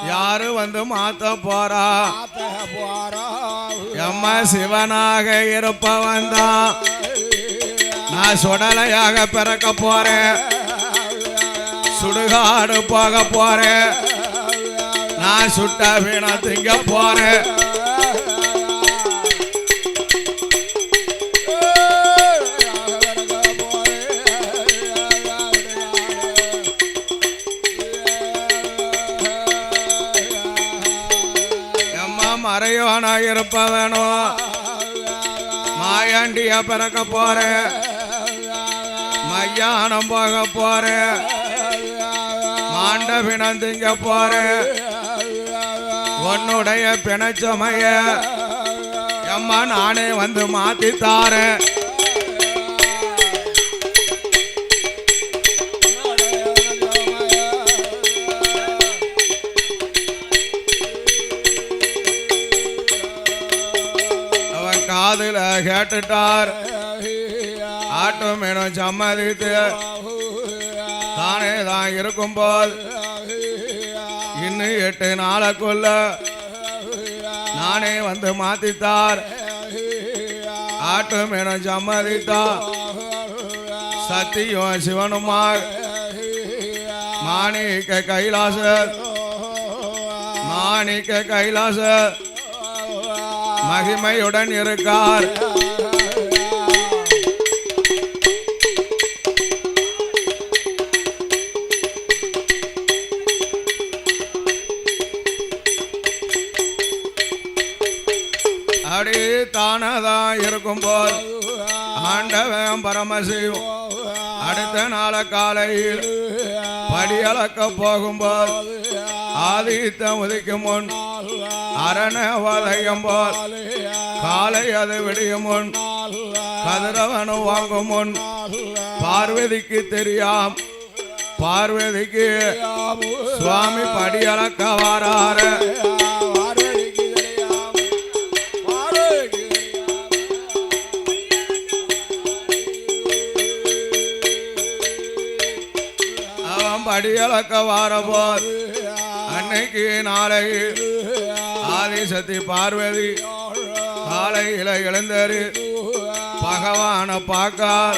யாரு வந்து மாத்த போறா எம்மா சிவனாக இருப்பவன் தான் நான் சுடலையாக பிறக்க போறேன் சுடுகாடு போக போறேன் நான் சுட்ட வீணா திங்க போறேன் மறையோனா இருப்பவனோ மாயாண்டியா பிறக்க போறேன் மையானம் போக போறேன் மாண்ட பிணம் திங்க போறேன் உன்னுடைய பிணச்சமய அம்மா நானே வந்து மாத்தி தாரேன் காதுல கேட்டுட்டார் ஆட்டும் எனும் சம்மதித்து தானே தான் இருக்கும் போது இன்னும் 8 நாளைக்குள்ள நானே வந்து மாத்தித்தார் ஆட்டும் எனும் சம்மதித்தா சத்தியும் சிவனுமாய் மாணிக்க கைலாச மகிமையுடன் இருக்கார் அப்படி தானதான் இருக்கும்போது ஆண்டவன் பரமசிவம் அடுத்த நாள காலையில் படியளக்க போகும்போது ஆதித்தம் உதிக்கும் முன் அரண வதையும் போல் காலை அது விடியும் முன் கதிரவனு வாங்கும் முன் பார்வதிக்கு தெரியாம் பார்வதிக்கு சுவாமி படியளக்க வாராரு அவன் படியளக்க வாரபோது இன்னைக்கு நாளை ஆதிசக்தி பார்வதி காலையில எழுந்தரு பகவான பார்க்கார்.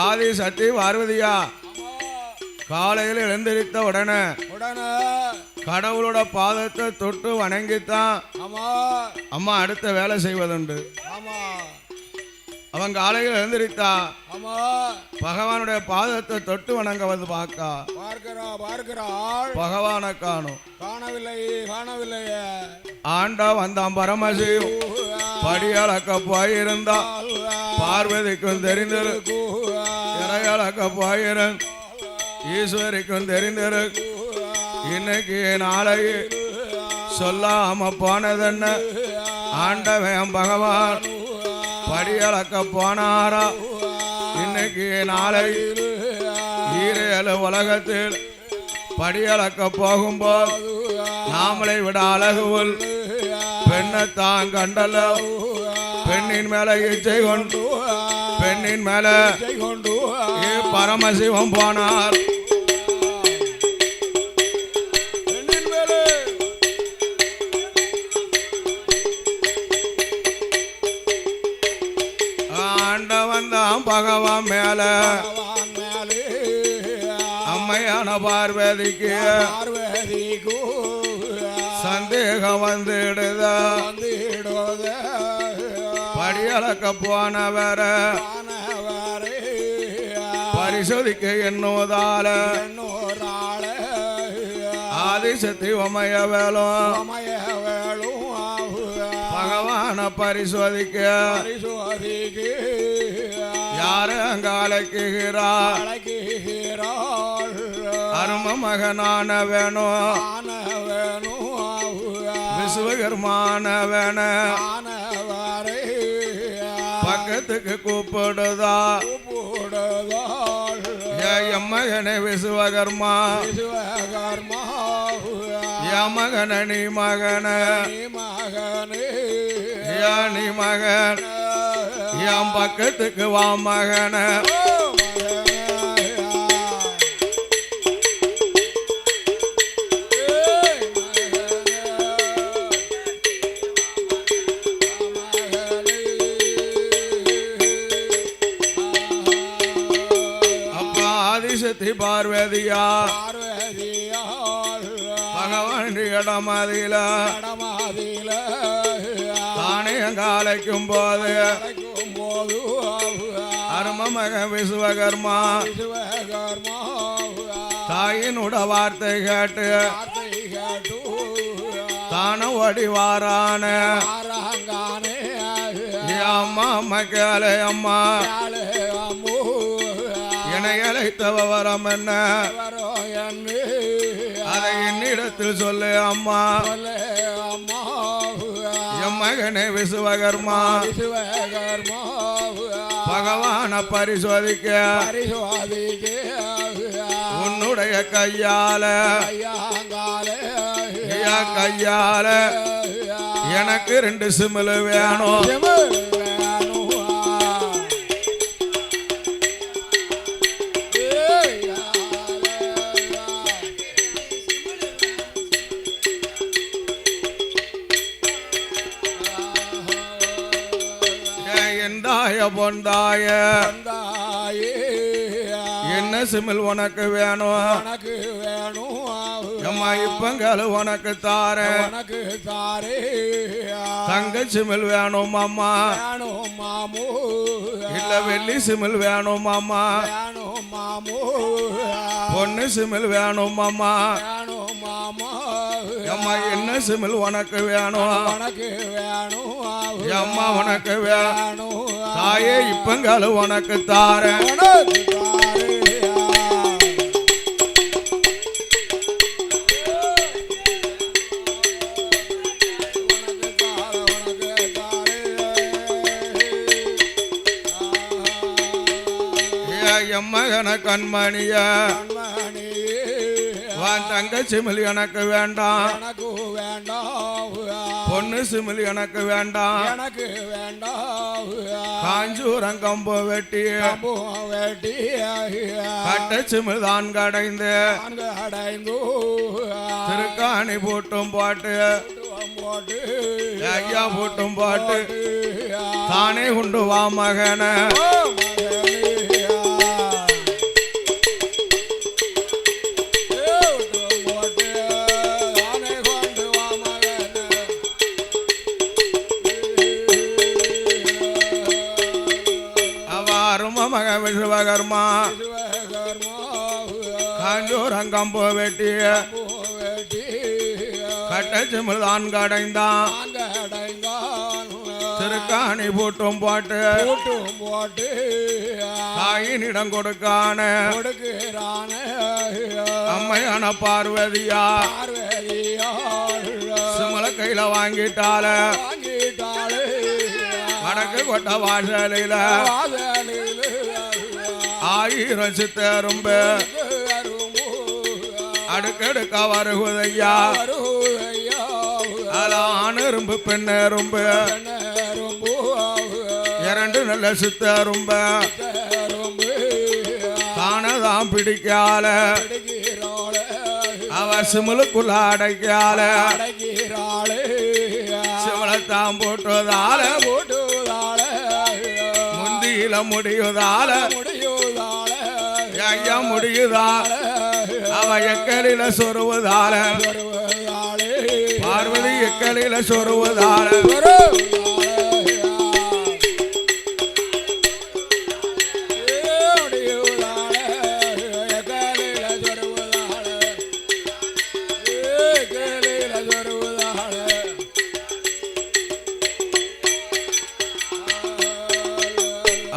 ஆதிசக்தி பார்வதியா காலையில் எழுந்திருத்த உடனே கடவுளோட பாதத்தை தொட்டு வணங்கித்தான் அம்மா அடுத்த வேலை செய்வதுண்டு. அவன் காலையில் எழுந்திருத்தா பகவானுடைய பாதத்தை தொட்டு வணங்க வந்து பார்க்கிறாள். பகவானை காணும். காணவில்லை. ஆண்டா வந்தான் பரமசிவம் படியளக்க போயிருந்தா பார்வதிக்கும் தெரிந்திரு. இறையளக்க போயிருந்த ஈஸ்வரிக்கும் தெரிந்திரு. இன்னைக்கு நாளை சொல்லாம போனதென்ன ஆண்டவன் பகவான் படியளக்க போனாரா. இன்னைக்கு நாளை ஈரேழு உலகத்தில் படியளக்க போகும்போது நாமளை விட அழகுவல் பெண்ணைத்தான் கண்டல. பெண்ணின் மேல இச்சை கொண்டு பெண்ணின் மேல பரமசிவம் போனார். பகவான் மேல அம்மையான பார்வதிக்கு சந்தேகம் வந்துடுத. படியளக்க போனவர பரிசோதிக்க என்னோதால ஆதிசக்தி உமைய வேலும் பகவான பரிசோதிக்க யாரு அங்க அழைக்கிறாள். அரும மகனான வேணும் விசுவகர்மான வேண பக்கத்துக்கு கூப்பிடுதா. என் மகனே விசுவகர்மா என் மகன நீ மகன நீ மகன் என் பக்கத்துக்கு வா மகன. அப்ப ஆதிசக்தி பார்வதியா பகவான் இடமதியில தானே அங்க அழைக்கும் போது அரும மக விசுவகர்மா தாயினுட வார்த்தை கேட்டு தான வடிவாரான அம்மா அம்மா கேளு அம்மா என்னை அழைத்தவ வரம் என்ன அதை என்னிடத்தில் சொல்லு அம்மா. என் மகனே விசுவகர்மா பகவான பரிசோதிக்க உன்னுடைய கையால எனக்கு 2 சிமிழ் வேணும். பொந்தாய என்ன சிமிழ் உனக்கு வேணும் அம்மா இப்பங்கள் உனக்கு தாரே தங்க சிமிழ் வேணும் அம்மா இல்ல வெள்ளி சிமிழ் வேணும் அம்மா பொண்ணு சிமிழ் வேணும் அம்மா அம்மா என்ன சிமிழ் உனக்கு வேணும் அம்மா உனக்கு வேணும் தாயே இப்பங்கள் உனக்கு தாரேன். எம்மகன கண்மணிய தங்க சிமிழ் எனக்கு வேண்டாம் பொண்ணு சிமிழ் எனக்கு வேண்டாம் எனக்கு வேண்டாம் காஞ்சூரம் கம்பு வெட்டி வெட்டி கட்ட சிமிழ் தான் கடைந்து அடைந்து திருக்காணி போட்டும் பாட்டு போட்டு ஐயா போட்டும் பாட்டு தானே உண்டு வா மகன மக விஸ்வகர்மா காஞ்சூரம் கம்பு வெட்டி கட்ட சிமிழ் தான் கடைந்தான் திருக்காணி போட்டும் பாட்டு தாயினிடம் கொடுக்கான அம்மையான பார்வதியா சிமல கையில வாங்கிட்டால வடக்கு கொட்ட வாசலில 1000 சித்தரும்பு அடுக்கடுக்க வருகுதையா ஆணரும்பு பெண்ணரும்பு 2 நல்ல சித்தரும்பு தானதான் பிடிக்கால அவ சிமுலுக்குள்ள அடைக்கால சிவலத்தான் போட்டுவதால முந்தியில முடியுதால ஐயா முடியுதா அவ எக்கலில சொருவதால பார்வதி எக்கலில சொருவதால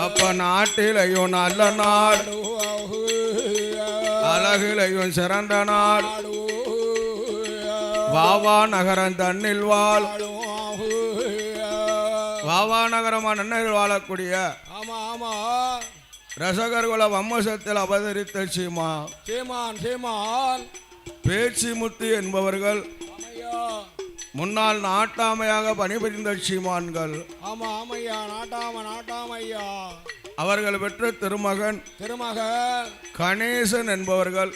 அப்ப நாட்டிலையும் நல்ல நாள் அழகிலையும் சிறந்த நாள் வாவா நகரம் தன்னில் வாழ் வாவா நகரமா நன்னில் வாழக்கூடிய ரசகர்குல வம்சத்தில் அவதரித்த சீமான் பேச்சிமுத்து என்பவர்கள் முன்னாள் நாட்டாமையாக பணிபுரிந்த சீமான்கள் அவர்கள் பெற்ற திருமகன் கணேசன் என்பவர்கள்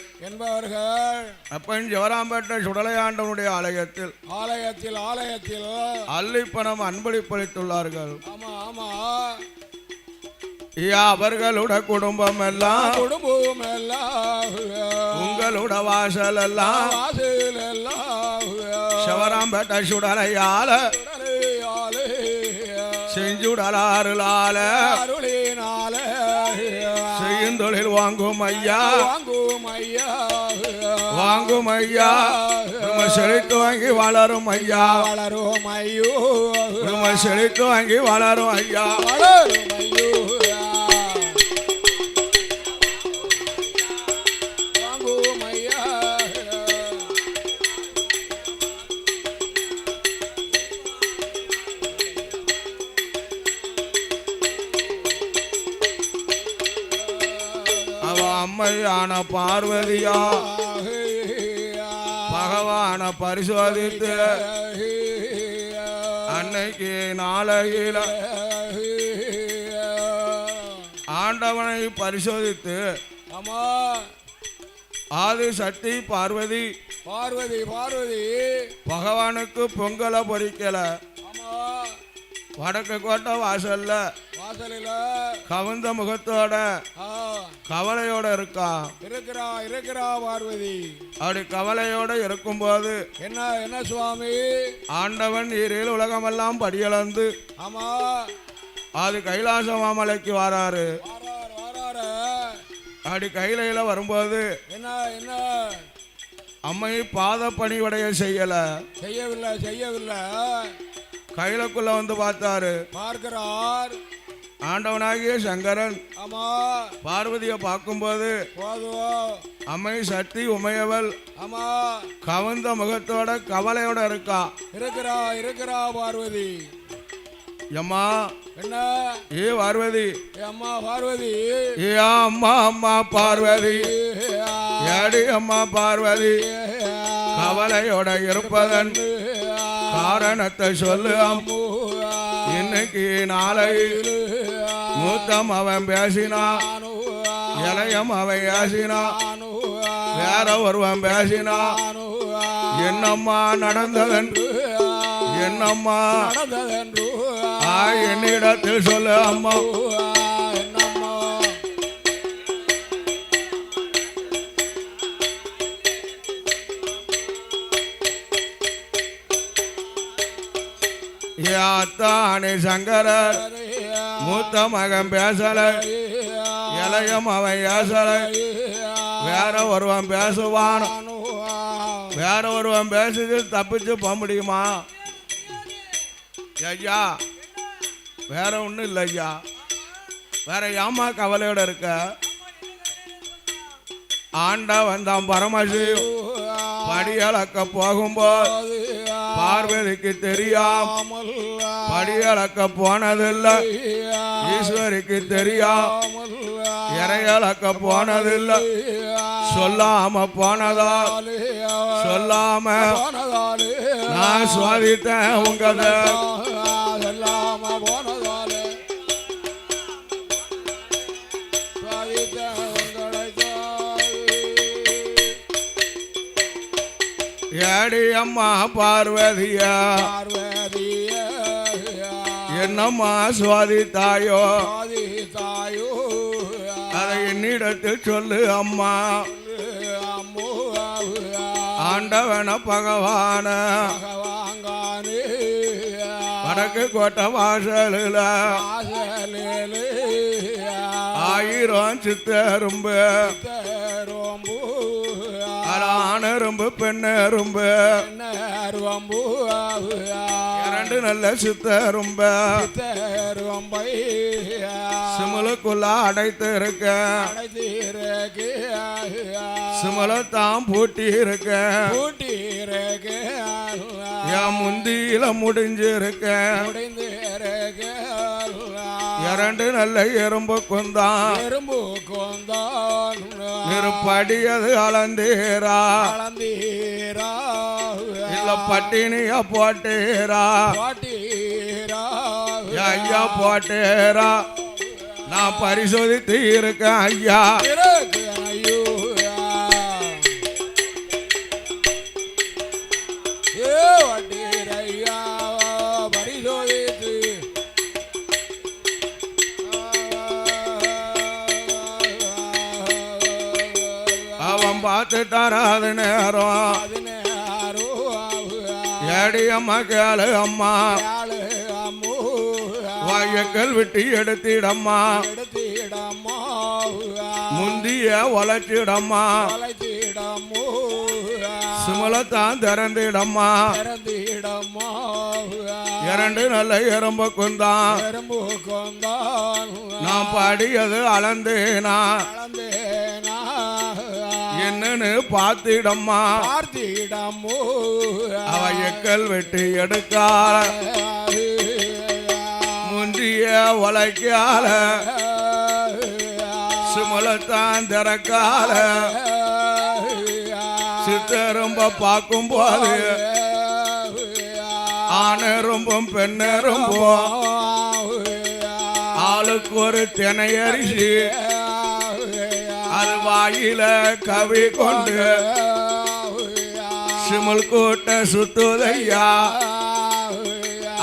அப்பன் ஜவராம்பேட்டை சுடலையாண்டவனுடைய ஆலயத்தில் அள்ளிப்பணம் அன்பளிப்பளித்துள்ளார்கள். அவர்களோட குடும்பம் எல்லாம் உங்களோட வாசல் எல்லாம் சிவராம்பேட்டை சுடலையால செஞ்சுடலாறுலால செய்யும் தொழில் வாங்கும் ஐயா செழித்து வாங்கி வளரும் ஐயா செழித்து வாங்கி வளரும் ஐயா அம்மையான பார்வதியா பகவான பரிசோதித்து அன்னைக்கு நாளையில ஆண்டவனை பரிசோதித்து ஆதி சக்தி பார்வதி பகவானுக்கு பொங்கலை பொறிக்கல வடக்கு கோட்டை வாசல்ல கவுந்த முகத்தோட கவலையோட இருக்கிறா பார்வதி. அப்படி கவலையோட இருக்கும்போது என்ன சுவாமி ஆண்டவன் நீரில் உலகமெல்லாம் படியளந்து அது கைலாச மாமலைக்கு வராரு. அப்படி கையில வரும்போது என்ன அம்மை பாத பணிவடைய செய்யவில்லை. கையிலக்குள்ள வந்து பார்க்கிறார் ஆண்டவனாகிய சங்கரன். பார்வதியை பார்க்கும்போது அம்மை சக்தி உமையவள் கவர்ந்த முகத்தோட கவலையோட இருக்கிறா பார்வதி. அம்மா என்ன ஏ பார்வதி ஏ அம்மா பார்வதி ஏடி அம்மா பார்வதி கவலையோட இருப்பதன் காரணத்தை சொல்லு அம்மு. இன்னைக்கு நாளை மூத்தம் அவன் பேசினான், இளையம் அவன் பேசினான், வேற ஒருவன் பேசினான். என்னம்மா நடந்ததென்று, என்னம்மா என்னிடத்தில் சொல்லு அம்மா. அத்தானே சங்கரர் மூத்த மகன் பேசல, இளையம் அவன் பேசல, வேற ஒருவன் பேசுவான். வேற ஒருவன் பேசுது தப்பிச்சு போக முடியுமா ஐயா? வேற ஒன்றும் இல்லை ஐயா. வேற ஏமா கவலையோட இருக்க? ஆண்டா வந்தான் பரமசிவம் படியளக்க போகும்போது பார்வதிக்கு தெரியாமல் படியளக்க போனதில்லை, ஈஸ்வரிக்கு தெரியாமல் இறையளக்க போனதில்லை. சொல்லாம போனதால், சொல்லாம நான் சுவாதித்தேன் உங்கள. ஏடி அம்மா பார்வதியா, என்னம்மா சுவாதித்தாயோ, அதை என்னிடத்தில் சொல்லு அம்மா. ஆண்டவன பகவான வடக்கு கோட்டை வாசலில் 1000 சித்தரும்பு, ஆணரும்பு பெண்ணரும்பு, 2 நல்ல சித்தரும்பு சிமுலுக்குள்ள அடைத்து இருக்க, சிமுலத்தான் பூட்டி இருக்க, என் முந்தியில முடிஞ்சிருக்க. 2 நல்ல எறும்பு கொந்தான், நெருப்படியது அளந்தீரா, இல்ல பட்டினியா போட்டீரா, ஐயா போட்டேரா. நான் பரிசோதித்து இருக்கேன் ஐயா. அவன் பார்த்துட்டாரா அது நேரம். ஏடி அம்மா கேளு அம்மா, வாயக்கல் விட்டு எடுத்திடம்மா, முந்திய வளர்ச்சிடம்மா, சிமலத்தான் திறந்திடம்மா. 2 நல்ல எறும்பு கொந்தான், நான் பாடியது அளந்தேனா, என்னன்னு பார்த்திடம்மா. அவ எக்கல் வெட்டி எடுக்கால, முந்திய வளைக்கால, சிமலத்தான் திறக்கால. சித்தரும்ப பார்க்கும் போது ஆணரும்பும் பெண்ணரும்பும் ஆளுக்கு ஒரு தினையரிசி, அது வாயில கவி கொண்டு சிமுல் கூட்ட சுத்துதையா.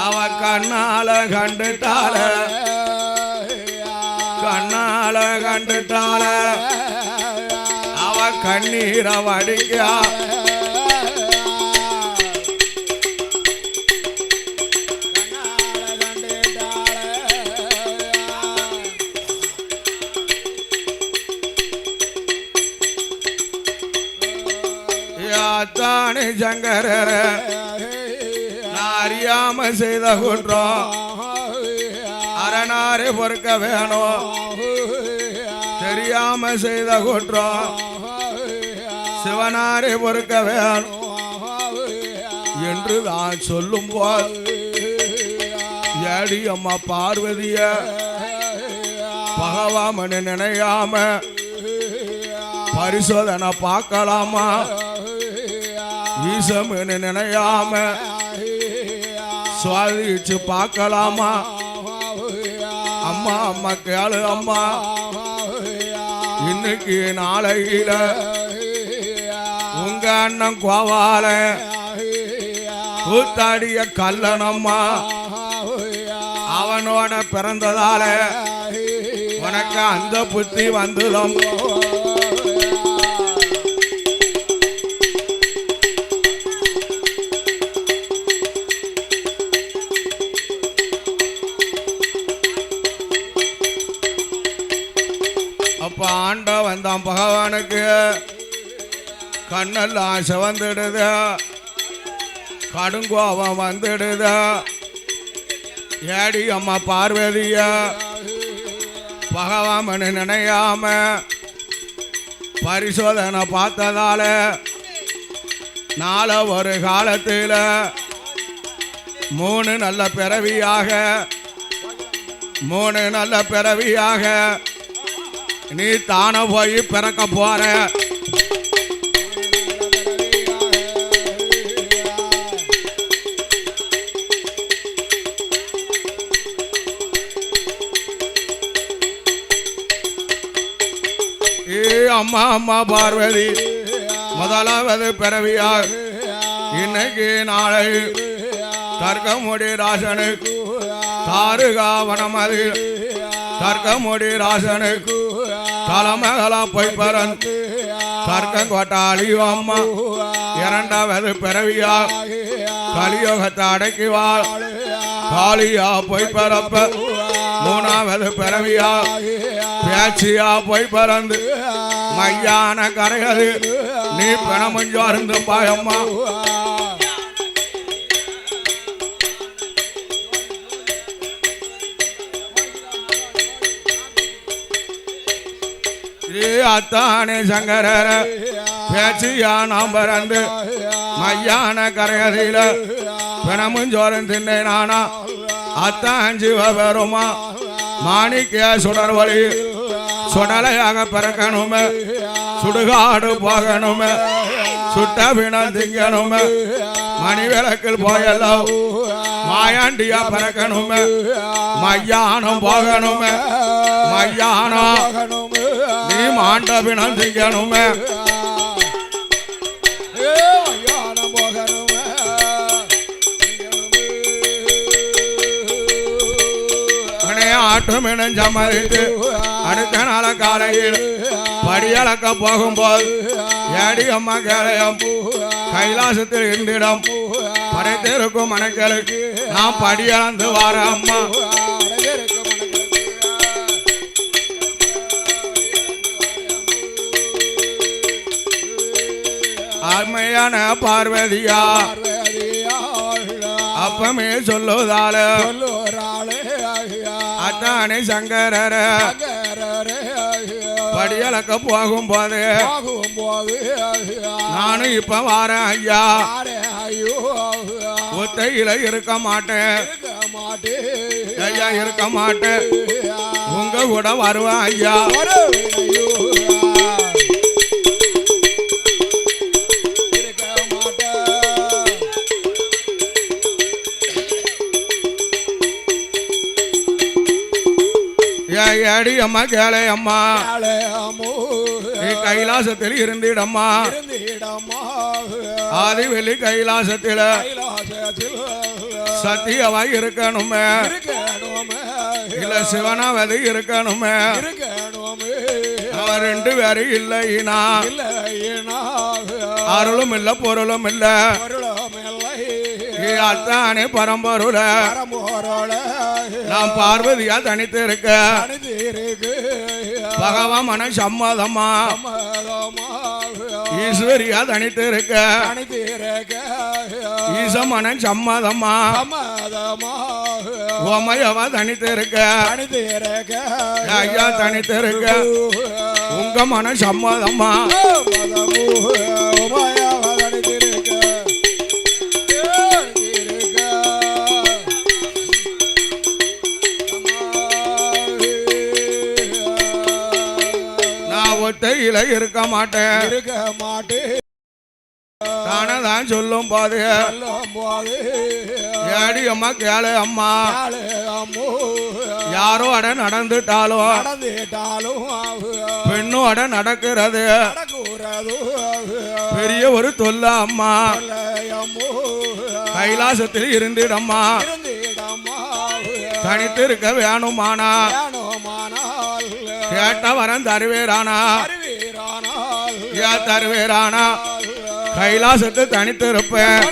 அவ கண்ணால கண்டுட்டால, கண்ணால கண்டுட்டால, அவ கண்ணீரை வடிக்கா. தானே சங்கரர நான் அறியாம செய்த குற்றம் அரணாரே பொறுக்க வேணும், தெரியாம செய்த குற்றம் சிவனாரே பொறுக்க வேணும் என்று தான் சொல்லும் போது ஏடி அம்மா பார்வதிய பகவாமனு நினையாம பரிசோதனை பார்க்கலாமா, ஈசமனு நினையாம சுவாதிச்சு பார்க்கலாமா அம்மா அம்மா கேளு அம்மா இன்னைக்கு நாளையில உங்க அண்ணன் கோவால கூத்தாடிய கல்லனம்மா அவனோட பிறந்ததால உனக்கு அந்த புத்தி வந்துடும் அப்ப ஆண்ட வந்தான் பகவானுக்கு கண்ணெல்லாம் சிவந்துடுது கடுங்கோபம் வந்துடுது ஏடி அம்மா பார்வதிய பகவான் நினையாம பரிசோதனை பார்த்ததால நாள ஒரு காலத்தில் 3 நல்ல பிறவியாக நீ தானே போய் பிறக்க போற அம்மா அம்மா பார்வதி முதலாவது பிறவியாக இன்னைக்கு நாளை தர்க்கமுடி ராசனுக்கு தாருகாவனமது தர்க்கமுடி ராசனுக்கு தலைமகளா போய் பறந்து தர்க்கங்கோட்டாளி அம்மா இரண்டாவது பிறவியா கலியோகத்தை அடக்கிவாள் காளியா போய் பறப்ப மூணாவது பிறவியா பேச்சியா போய் பறந்து மையான கரையது நீ பணமஞ்சோ இருந்து பாயம்மா அத்தானே சங்கரர பேச்சியா நாம் பறந்து மையான கரையதில பிணமுஞ்சோரன் தின்னை நானா அத்தான் சிவபெருமா மாணிக்க சுடர் வழி சுடலையாக பிறக்கணுமே சுடுகாடு போகணுமே சுட்ட பிணம் திங்கணுமே மணி விளக்கில் போயெல்லாம் மாயாண்டியா பிறக்கணுமே மையானம் போகணுமே மையானம் நீ மாண்ட பிணம் திங்கணுமே ஆட்டு மீனும் சம்மதித்து அடுத்த நாள காலையில் படியளக்க போகும்போது ஏடி அம்மா கேளையம் கைலாசத்தில் இருந்திடம் படைத்திருக்கும் மனைகளுக்கு நான் படியளந்து வார அம்மா அருமையான பார்வதியா அப்பமே சொல்லுதால அத்தானே சங்கரர படியளக்க போகும்போது நானும் இப்ப வாரேன் ஐயா ஒத்தையில இருக்க மாட்டேன் ஐயா இருக்க மாட்டேன் உங்க கூட வருவேன் ஐயா ஏடி அம்மா கேளை அம்மா நீ கைலாசத்தில் இருந்திடம்மா ஆதிவெளி கைலாசத்தில் சத்தியவாய் இருக்கணுமே இல்ல சிவனாவது இருக்கணுமே அவன் 2 பேரும் இல்லைனா அருளும் இல்ல பொருளும் இல்ல அத்தானே பரம்பொருள நான் பார்வதியா தனித்து இருக்க பகவான் மன சம்மதமா ஈஸ்வரியா தனித்து இருக்க ஈசமன சம்மதமா உமையவா தனித்து இருக்க ஐயா தனித்து இருக்க உங்க மன சம்மதமா ஒத்தையில இருக்க மாட்டேன் தானதான் சொல்லும் போது ஏடி அம்மா கேளு அம்மா கேளு அம்மோ யாரோ அட நடந்துட்டாலும் நடந்துட்டாலும் பெண்ணும் அட நடக்கிறது நடக்கூடாது பெரிய ஒரு தொல்ல அம்மா அம்மோ கைலாசத்தில் இருந்திடம்மா இருந்திடம்மா தனித்து இருக்க வேணுமானா வேணுமானால் கேட்ட வரம் தருவேரானா அறிவீரானால் ஏன் தருவேரானா கைலாசத்தை தனித்து இருப்பேன்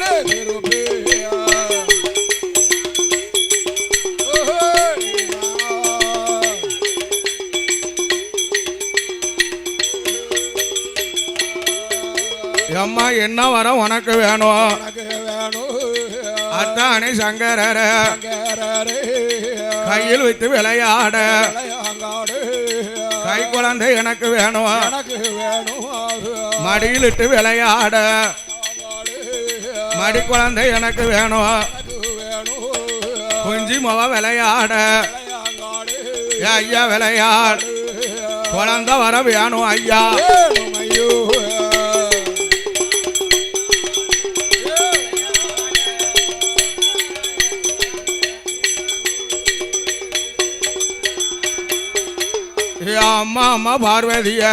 அம்மா என்ன வரம் உனக்கு வேணும் அத்தானே சங்கரர கையில் வைத்து விளையாட கை குழந்தை எனக்கு வேணும் மடியிலிட்டு விளையாட மடி குழந்தை எனக்கு வேணும் குஞ்சி முக விளையாட ஐயா விளையாடு குழந்தை வர வேணும் ஐயா அம்மா அம்மா பார்வதிய